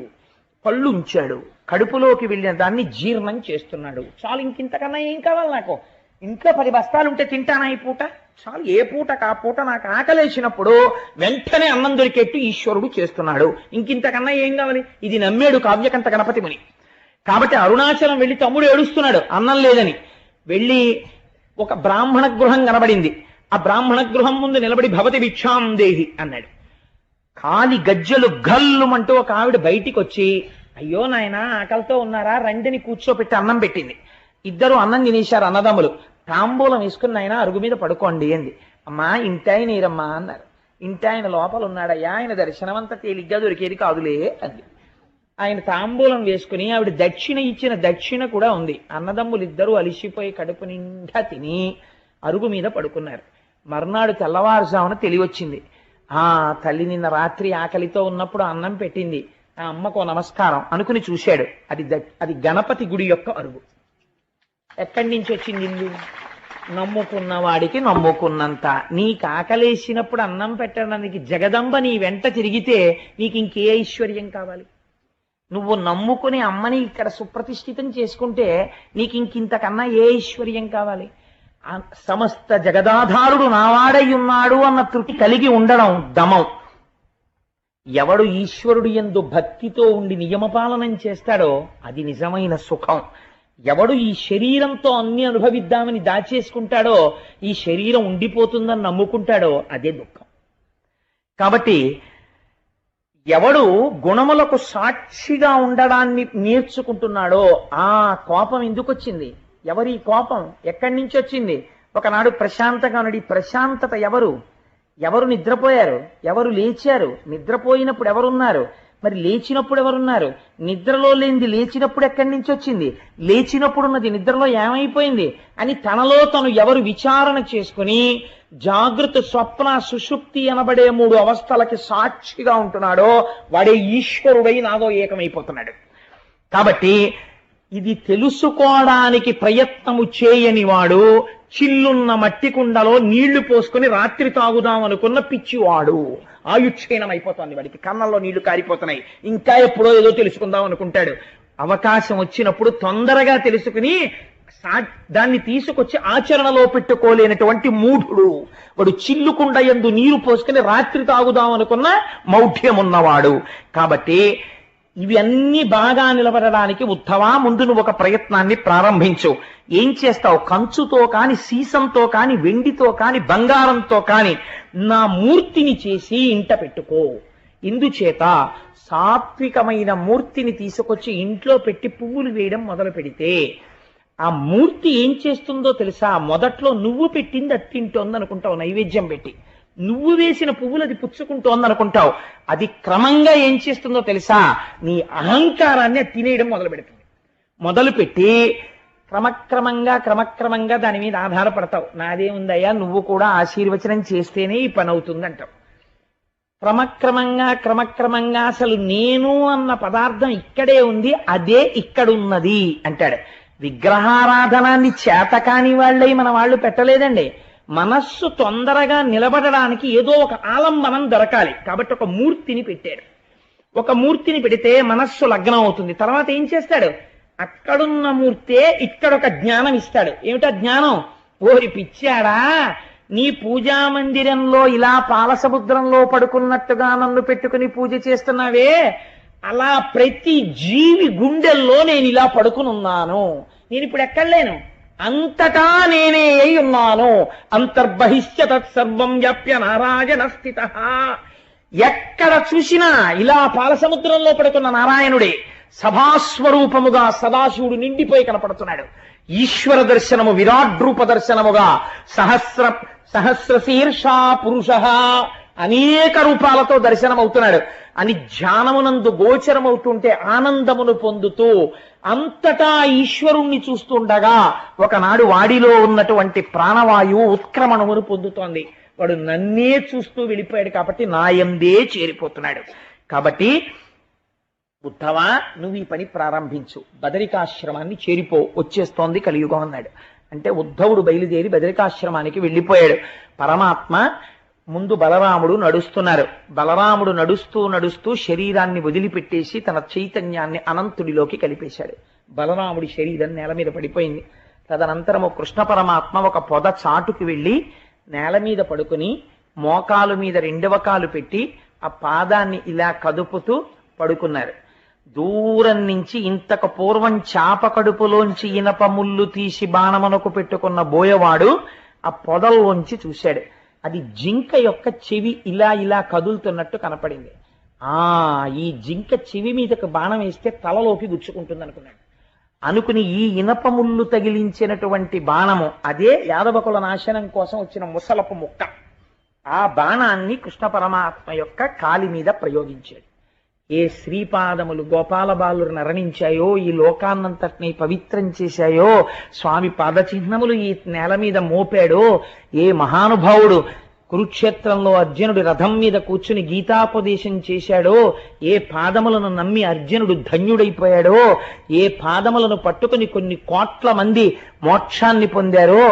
పళ్ళు ఉంచాడు, కడుపులోకి వెళ్ళిన దాన్ని జీర్ణం చేస్తున్నాడు, చాలు. ఇంకింతకన్నా ఏం కావాలి నాకు? ఇంట్లో 10 బస్తాలు ఉంటే తింటానా ఈ పూట? చాలు. ఏ పూటకు ఆ పూట నాకు ఆకలేసినప్పుడు వెంటనే అన్నం దొరికేట్టు ఈశ్వరుడు చేస్తున్నాడు. ఇంకింతకన్నా ఏం కావాలి? ఇది నమ్మాడు కావ్యకంఠ గణపతి ముని. కాబట్టి అరుణాచలం వెళ్ళి తమ్ముడు ఏడుస్తున్నాడు అన్నం లేదని. వెళ్ళి ఒక బ్రాహ్మణ గృహం కనబడింది. ఆ బ్రాహ్మణ గృహం ముందు నిలబడి భవతి భిక్షాం దేహి అన్నాడు. కాలి గజ్జలు గల్లుమంటూ ఒక ఆవిడ బయటికి వచ్చి, అయ్యో నాయన ఆకలితో ఉన్నారా, రండిని కూర్చోపెట్టి అన్నం పెట్టింది. ఇద్దరు అన్నం తినేశారు అన్నదమ్ములు. తాంబూలం వేసుకుని ఆయన అరుగు మీద పడుకోండి అంది. అమ్మా ఇంటాయన ఏరమ్మా అన్నారు. ఇంటాయన లోపల ఉన్నాడయ్యా, ఆయన దర్శనమంతా తేలిగ్గా దొరికేది కాదులే అంది. ఆయన తాంబూలం వేసుకుని ఆవిడ దక్షిణ ఇచ్చిన దక్షిణ కూడా ఉంది. అన్నదమ్ములు ఇద్దరూ అలిసిపోయి కడుపు నిండా తిని అరుగు మీద పడుకున్నారు. మర్నాడు తెల్లవారుజామున తెలివచ్చింది. ఆ తల్లి నిన్న రాత్రి ఆకలితో ఉన్నప్పుడు అన్నం పెట్టింది, ఆ అమ్మకు నమస్కారం అనుకుని చూశాడు. అది గణపతి గుడి యొక్క అరుగు. ఎక్కడి నుంచి వచ్చింది ఇల్లు? నమ్ముకున్న వాడికి నమ్ముకున్నంత. నీకు ఆకలేసినప్పుడు అన్నం పెట్టడానికి జగదంబ నీ వెంట తిరిగితే నీకు ఇంకే ఐశ్వర్యం కావాలి? నువ్వు నమ్ముకుని అమ్మని ఇక్కడ సుప్రతిష్ఠితం చేసుకుంటే నీకు ఇంకింతకన్నా ఏ ఐశ్వర్యం కావాలి? సమస్త జగదాధారుడు నావాడై ఉన్నాడు అన్న తృప్తి కలిగి ఉండడం దమం. ఎవడు ఈశ్వరుడు యందు భక్తితో ఉండి నియమపాలనం చేస్తాడో అది నిజమైన సుఖం. ఎవడు ఈ శరీరంతో అన్ని అనుభవిద్దామని దాచేసుకుంటాడో, ఈ శరీరం ఉండిపోతుందని నమ్ముకుంటాడో అదే దుఃఖం. కాబట్టి ఎవడు గుణములకు సాక్షిగా ఉండడాన్ని నేర్చుకుంటున్నాడో, ఆ కోపం ఎందుకు వచ్చింది? ఎవరి కోపం ఎక్కడి నుంచి వచ్చింది? ఒకనాడు ప్రశాంతంగా ఉన్నాడు. ఈ ప్రశాంతత ఎవరు నిద్రపోయారు? ఎవరు లేచారు? నిద్రపోయినప్పుడు ఎవరున్నారు? మరి లేచినప్పుడు ఎవరున్నారు? నిద్రలో లేనిది లేచినప్పుడు ఎక్కడి నుంచి వచ్చింది? లేచినప్పుడు ఉన్నది నిద్రలో ఏమైపోయింది అని తనలో తను ఎవరు విచారణ చేసుకుని జాగృత, స్వప్న, సుషుప్తి అనబడే 3 అవస్థలకి సాక్షిగా ఉంటున్నాడో వాడే ఈశ్వరుడై నాదో ఏకమైపోతున్నాడు. కాబట్టి ఇది తెలుసుకోవడానికి ప్రయత్నము చేయని వాడు చిల్లున్న మట్టి కుండలో నీళ్లు పోసుకుని రాత్రి తాగుదాం అనుకున్న పిచ్చివాడు. ఆయుక్షీణం అయిపోతుంది వాడికి, కన్నంలో నీళ్లు కారిపోతున్నాయి, ఇంకా ఎప్పుడో ఏదో తెలుసుకుందాం అనుకుంటాడు. అవకాశం వచ్చినప్పుడు తొందరగా తెలుసుకుని దాన్ని తీసుకొచ్చి ఆచరణలో పెట్టుకోలేనటువంటి మూఢుడు వాడు. చిల్లుకుండ యందు నీరు పోసుకుని రాత్రి తాగుదాం అనుకున్న మౌఢ్యం ఉన్నవాడు. కాబట్టి ఇవి అన్ని బాగా నిలబడడానికి ఉత్తవా ముందు నువ్వు ఒక ప్రయత్నాన్ని ప్రారంభించు. ఏం చేస్తావు? కంచుతో కాని, సీసంతో కాని, వెండితో కాని, బంగారంతో కాని నా మూర్తిని చేసి ఇంట పెట్టుకో. ఇందుచేత సాత్వికమైన మూర్తిని తీసుకొచ్చి ఇంట్లో పెట్టి పువ్వులు వేయడం మొదలు పెడితే ఆ మూర్తి ఏం చేస్తుందో తెలుసా? మొదట్లో నువ్వు పెట్టింది అది తింటోంది అనుకుంటావు, నైవేద్యం పెట్టి. నువ్వు వేసిన పువ్వులు అది పుచ్చుకుంటోంది అనుకుంటావు. అది క్రమంగా ఏం చేస్తుందో తెలుసా? నీ అహంకారాన్ని తినేయడం మొదలు పెడుతుంది. మొదలుపెట్టి క్రమక్రమంగా దాని మీద ఆధారపడతావు. నాదేముందయ్యా, నువ్వు కూడా ఆశీర్వచనం చేస్తేనే ఈ పని అవుతుంది అంటావు. క్రమక్రమంగా అసలు నేను అన్న పదార్థం ఇక్కడే ఉంది, అదే ఇక్కడున్నది అంటాడు. విగ్రహారాధనాన్ని చేతకాని వాళ్ళై మన వాళ్ళు పెట్టలేదండి. మనస్సు తొందరగా నిలబడడానికి ఏదో ఒక ఆలంబనం దొరకాలి కాబట్టి ఒక మూర్తిని పెట్టాడు. ఒక మూర్తిని పెడితే మనస్సు లగ్నం అవుతుంది. తర్వాత ఏం చేస్తాడు? అక్కడున్న మూర్తే ఇక్కడ ఒక జ్ఞానం ఇస్తాడు. ఏమిటా జ్ఞానం? ఓరి పిచ్చాడా, నీ పూజా మందిరంలో ఇలా పాలసముద్రంలో పడుకున్నట్టుగా నన్ను పెట్టుకుని పూజ చేస్తున్నావే, అలా ప్రతి జీవి గుండెల్లో నేను ఇలా పడుకునున్నాను. నేను ఇప్పుడు ఎక్కడ లేను, అంతటా నేనే అయి ఉన్నాను. అంతర్బహిష్య తత్సర్వం వ్యాప్య నారాయణ స్థిత. ఎక్కడ చూసినా ఇలా పాలసముద్రంలో పడుకున్న నారాయణుడే సభాస్వరూపముగా సదాశివుడు నిండిపోయి కనపడుతున్నాడు. ఈశ్వర దర్శనము, విరాట్ రూప దర్శనముగా సహస్రశీర్షా పురుష అనేక రూపాలతో దర్శనమవుతున్నాడు అని ధ్యానమునందు గోచరమవుతుంటే ఆనందమును పొందుతూ అంతటా ఈశ్వరుణ్ణి చూస్తుండగా ఒకనాడు వాడిలో ఉన్నటువంటి ప్రాణవాయువు ఉత్క్రమణమును పొందుతోంది. వాడు నన్నే చూస్తూ వెళ్ళిపోయాడు కాబట్టి నాయందే చేరిపోతున్నాడు. కాబట్టి ఉద్ధవా, నువ్వు ఈ పని ప్రారంభించు, బదరికాశ్రమాన్ని చేరిపో, వచ్చేస్తోంది కలియుగం అన్నాడు. అంటే ఉద్ధవుడు బయలుదేరి బదరికాశ్రమానికి వెళ్ళిపోయాడు. పరమాత్మ ముందు బలరాముడు నడుస్తున్నారు. బలరాముడు నడుస్తూ నడుస్తూ శరీరాన్ని వదిలిపెట్టేసి తన చైతన్యాన్ని అనంతుడిలోకి కలిపేశాడు. బలరాముడి శరీరం నేల మీద పడిపోయింది. తదనంతరము కృష్ణ పరమాత్మ ఒక పొద చాటుకు వెళ్ళి నేల మీద పడుకుని మోకాలు మీద రెండవ కాలు పెట్టి ఆ పాదాన్ని ఇలా కదుపుతూ పడుకున్నారు. దూరం నుంచి ఇంతకు పూర్వం చాప కడుపులోంచి ఇనప ముళ్ళు తీసి బాణమునకు పెట్టుకున్న బోయవాడు ఆ పొదల్లోంచి చూశాడు. అది జింక యొక్క చెవి ఇలా ఇలా కదులుతున్నట్టు కనపడింది. ఈ జింక చెవి మీదకు బాణం వేస్తే తలలోకి గుచ్చుకుంటుంది అనుకున్నాడు. అనుకుని ఈ ఇనప ముళ్ళు తగిలించినటువంటి బాణము అదే యాదవకుల నాశనం కోసం వచ్చిన ముసలపు ముక్క. ఆ బాణాన్ని కృష్ణ పరమాత్మ యొక్క కాలి మీద ప్రయోగించాడు. ఏ శ్రీపాదములు గోపాల బాలురు నరణించాయో, ఈ లోకాన్నంతటినీ పవిత్రం చేశాయో, స్వామి పాదచిహ్నములు ఈ నేల మీద మోపాడో, ఏ మహానుభావుడు కురుక్షేత్రంలో అర్జునుడి రథం మీద కూర్చుని గీతాపదేశం చేశాడో, ఏ పాదములను నమ్మి అర్జునుడు ధన్యుడైపోయాడో, ఏ పాదములను పట్టుకుని కొన్ని కోట్ల మంది మోక్షాన్ని పొందారో,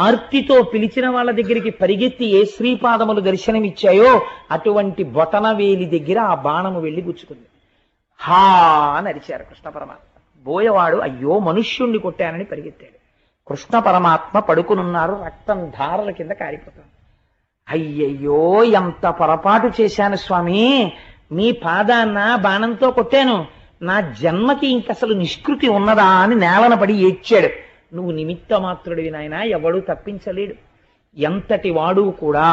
ఆర్తితో పిలిచిన వాళ్ళ దగ్గరికి పరిగెత్తి ఏ శ్రీపాదములు దర్శనమిచ్చాయో అటువంటి బొటనవేలి దగ్గర ఆ బాణము వెళ్ళి గుచ్చుకుంది. హా అని అరిచారు కృష్ణ పరమాత్మ. బోయవాడు అయ్యో మనుష్యుణ్ణి కొట్టానని పరిగెత్తాడు. కృష్ణ పరమాత్మ పడుకునున్నారు, రక్తం ధారల కింద కారిపోతుంది. అయ్యయ్యో ఎంత పొరపాటు చేశాను స్వామి, మీ పాదాన్న బాణంతో కొట్టాను, నా జన్మకి ఇంకసలు నిష్కృతి ఉన్నదా అని నేలన పడి ఏడ్చాడు. నువ్వు నిమిత్త మాత్రుడివి నాయనా, ఎవడూ తప్పించలేడు. ఎంతటి వాడు కూడా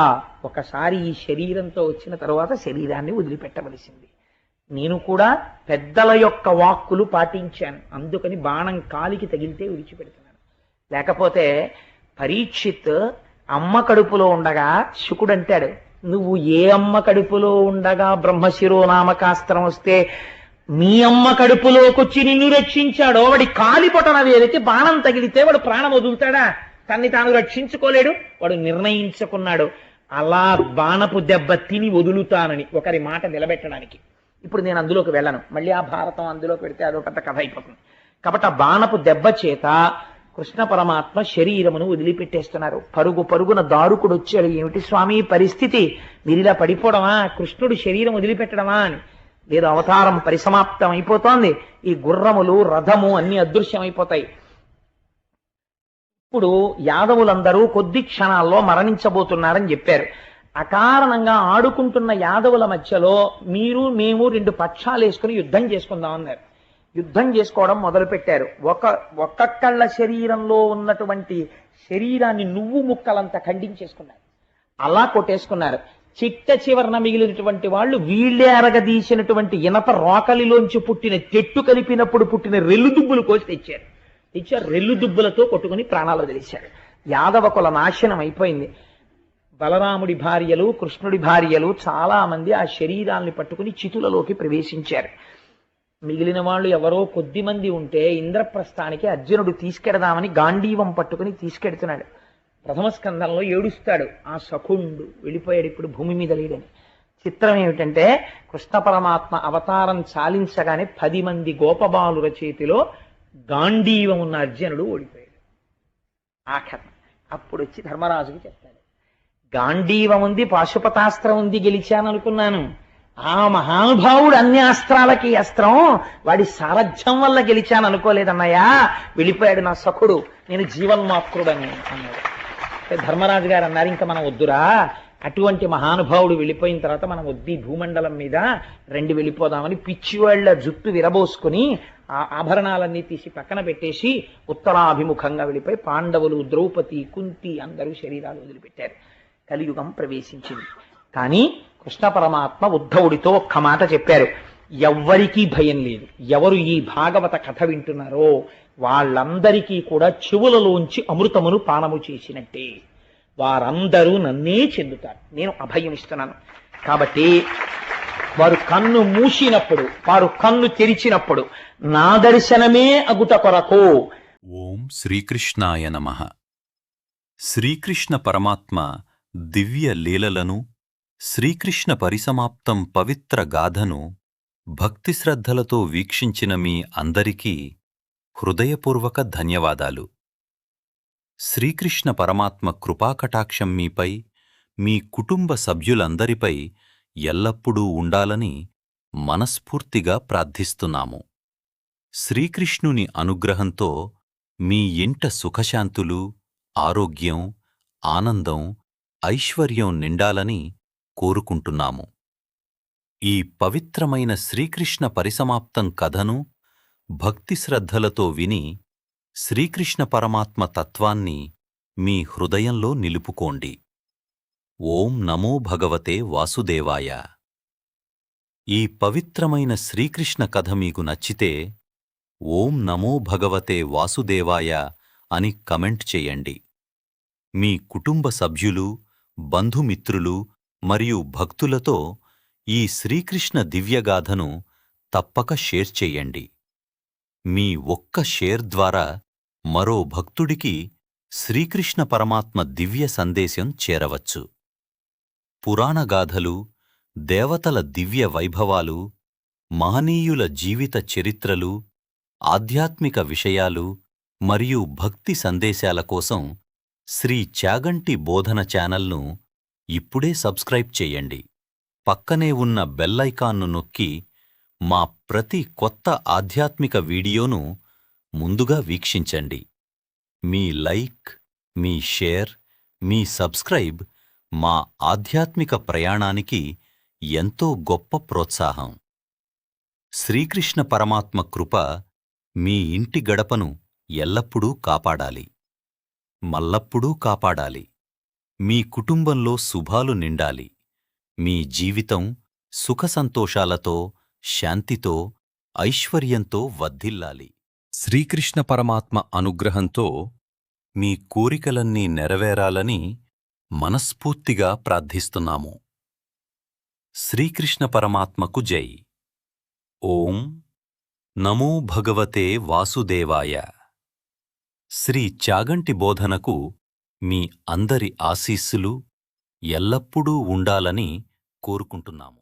ఒకసారి ఈ శరీరంతో వచ్చిన తరువాత శరీరాన్ని వదిలిపెట్టవలసింది. నేను కూడా పెద్దల యొక్క వాక్కులు పాటించాను, అందుకని బాణం కాలికి తగిలితే విడిచిపెడుతున్నాను. లేకపోతే పరీక్షిత్ అమ్మ కడుపులో ఉండగా శుకుడు అంటాడు, నువ్వు ఏ అమ్మ కడుపులో ఉండగా బ్రహ్మశిరోనామకాస్త్రం వస్తే మీ అమ్మ కడుపులోకొచ్చి నిన్ను రక్షించాడో వాడి కాలిపొటన వేలికి బాణం తగిలితే వాడు ప్రాణం వదులుతాడా? తన్ని తాను రక్షించుకోలేడు. వాడు నిర్ణయించుకున్నాడు అలా బాణపు దెబ్బ తిని వదులుతానని, ఒకరి మాట నిలబెట్టడానికి. ఇప్పుడు నేను అందులోకి వెళ్ళను, మళ్ళీ ఆ భారతం అందులోకి పెడితే అదో పెద్ద కథ అయిపోతుంది. కాబట్టి ఆ బాణపు దెబ్బ చేత కృష్ణ పరమాత్మ శరీరమును వదిలిపెట్టేస్తున్నారు. పరుగు పరుగున దారుకుడు వచ్చాడు, ఏమిటి స్వామి పరిస్థితి, మీరిలా పడిపోవడమా, కృష్ణుడు శరీరం వదిలిపెట్టడమా అని. లేదు, అవతారం పరిసమాప్తం అయిపోతోంది, ఈ గుర్రములు రథము అన్ని అదృశ్యమైపోతాయి. ఇప్పుడు యాదవులందరూ కొద్ది క్షణాల్లో మరణించబోతున్నారని చెప్పారు. అకారణంగా ఆడుకుంటున్న యాదవుల మధ్యలో మీరు మేము రెండు పక్షాలు వేసుకుని యుద్ధం చేసుకుందాం అన్నారు. యుద్ధం చేసుకోవడం మొదలు పెట్టారు. ఒక్కొక్కళ్ళ శరీరంలో ఉన్నటువంటి శరీరాన్ని నువ్వు ముక్కలంతా ఖండించేసుకున్నారు, అలా కొట్టేసుకున్నారు. చిట్ట చివరన మిగిలినటువంటి వాళ్ళు వీళ్లే అరగదీసినటువంటి ఇనప రోకలిలోంచి పుట్టిన చెట్టు కలిపినప్పుడు పుట్టిన రెల్లు దుబ్బులు కోసి తెచ్చారు. రెల్లు దుబ్బులతో కొట్టుకుని ప్రాణాలు వదిలేశారు. యాదవ కుల నాశనం అయిపోయింది. బలరాముడి భార్యలు కృష్ణుడి భార్యలు చాలా మంది ఆ శరీరాల్ని పట్టుకుని చితులలోకి ప్రవేశించారు. మిగిలిన వాళ్ళు ఎవరో కొద్ది మంది ఉంటే ఇంద్రప్రస్థానికి అర్జునుడు తీసుకెడదామని గాంధీవం పట్టుకుని తీసుకెడుతున్నాడు. ప్రథమ స్కంధంలో ఏడుస్తాడు, ఆ సఖుండు వెళ్ళిపోయాడు, ఇప్పుడు భూమి మీద లేడని. చిత్రం ఏమిటంటే కృష్ణ పరమాత్మ అవతారం చాలించగానే 10 మంది గోపబాలుర చేతిలో గాంధీవం ఉన్న అర్జునుడు ఓడిపోయాడు. ఆఖరి అప్పుడు వచ్చి ధర్మరాజుకి చెప్తాడు, గాంధీవం ఉంది, పాశుపతాస్త్రం ఉంది, గెలిచాననుకున్నాను. ఆ మహానుభావుడు అన్ని అస్త్రాలకి అస్త్రం, వాడి సారథ్యం వల్ల గెలిచాను అనుకోలేదన్నయ్యా, వెళ్ళిపోయాడు నా సఖుడు, నేను జీవన్మాత్రుడని అన్నాడు. ధర్మరాజు గారు అన్నారు, ఇంకా మనం వద్దురా, అటువంటి మహానుభావుడు వెళ్ళిపోయిన తర్వాత మనం వద్ది భూమండలం మీద రెండు వెళ్ళిపోదామని పిచ్చివాళ్ల జుట్టు విరబోసుకుని ఆ ఆభరణాలన్నీ తీసి పక్కన పెట్టేసి ఉత్తరాభిముఖంగా వెళ్ళిపోయి పాండవులు, ద్రౌపది, కుంతి అందరూ శరీరాలు వదిలిపెట్టారు. కలియుగం ప్రవేశించింది. కానీ కృష్ణ పరమాత్మ ఉద్ధవుడితో ఒక్క మాట చెప్పారు, ఎవ్వరికీ భయం లేదు. ఎవరు ఈ భాగవత కథ వింటున్నారో వాళ్ళందరికీ కూడా చెవులలోంచి అమృతమును పానము చేసినట్టే, వారందరూ నన్నే చెందుతారు, నేను అభయం ఇస్తున్నాను. కాబట్టి వారు కన్ను మూసినప్పుడు, వారు కన్ను తెరిచినప్పుడు నా దర్శనమే అగుట కొరకు. ఓం శ్రీకృష్ణాయ నమః. శ్రీకృష్ణ పరమాత్మ దివ్య లీలలను, శ్రీకృష్ణ పరిసమాప్తం పవిత్ర గాథను భక్తిశ్రద్ధలతో వీక్షించిన మీ అందరికీ హృదయపూర్వక ధన్యవాదాలు. శ్రీకృష్ణ పరమాత్మ కృపాకటాక్షం మీపై, మీ కుటుంబ సభ్యులందరిపై ఎల్లప్పుడూ ఉండాలని మనస్ఫూర్తిగా ప్రార్థిస్తున్నాము. శ్రీకృష్ణుని అనుగ్రహంతో మీ ఇంట సుఖశాంతులు, ఆరోగ్యం, ఆనందం, ఐశ్వర్యం నిండాలని కోరుకుంటున్నాము. ఈ పవిత్రమైన శ్రీకృష్ణ పరిసమాప్తం కథను భక్తిశ్రద్ధలతో విని శ్రీకృష్ణ పరమాత్మ తత్వాన్ని మీ హృదయంలో నిలుపుకోండి. ఓం నమో భగవతే వాసుదేవాయ. ఈ పవిత్రమైన శ్రీకృష్ణ కథ మీకు నచ్చితే ఓం నమో భగవతే వాసుదేవాయ అని కమెంట్ చేయండి. మీ కుటుంబ సభ్యులు, బంధుమిత్రులు మరియు భక్తులతో ఈ శ్రీకృష్ణ దివ్యగాథను తప్పక షేర్ చెయ్యండి. మీ ఒక్క షేర్ ద్వారా మరో భక్తుడికి శ్రీకృష్ణ పరమాత్మ దివ్య సందేశం చేరవచ్చు. పురాణగాథలు, దేవతల దివ్య వైభవాలు, మహనీయుల జీవిత చరిత్రలు, ఆధ్యాత్మిక విషయాలు మరియు భక్తి సందేశాల కోసం శ్రీ చాగంటి బోధన ఛానల్ను ఇప్పుడే సబ్స్క్రైబ్ చేయండి. పక్కనే ఉన్న బెల్లైకాన్ను నొక్కి మా ప్రతి కొత్త ఆధ్యాత్మిక వీడియోను ముందుగా వీక్షించండి. మీ లైక్, మీ షేర్, మీ సబ్స్క్రైబ్ మా ఆధ్యాత్మిక ప్రయాణానికి ఎంతో గొప్ప ప్రోత్సాహం. శ్రీకృష్ణ పరమాత్మ కృప మీ ఇంటి గడపను ఎల్లప్పుడూ కాపాడాలి, మల్లప్పుడూ కాపాడాలి. మీ కుటుంబంలో శుభాలు నిండాలి. మీ జీవితం సుఖసంతోషాలతో, శాంతితో, ఐశ్వర్యంతో వర్ధిల్లాలి. శ్రీకృష్ణ పరమాత్మ అనుగ్రహంతో మీ కోరికలన్నీ నెరవేరాలని మనస్ఫూర్తిగా ప్రార్థిస్తున్నాము. శ్రీకృష్ణ పరమాత్మకు జై. ఓం నమో భగవతే వాసుదేవాయ. శ్రీ చాగంటి బోధనకు మీ అందరి ఆశీస్సులు ఎల్లప్పుడూ ఉండాలని కోరుకుంటున్నాము.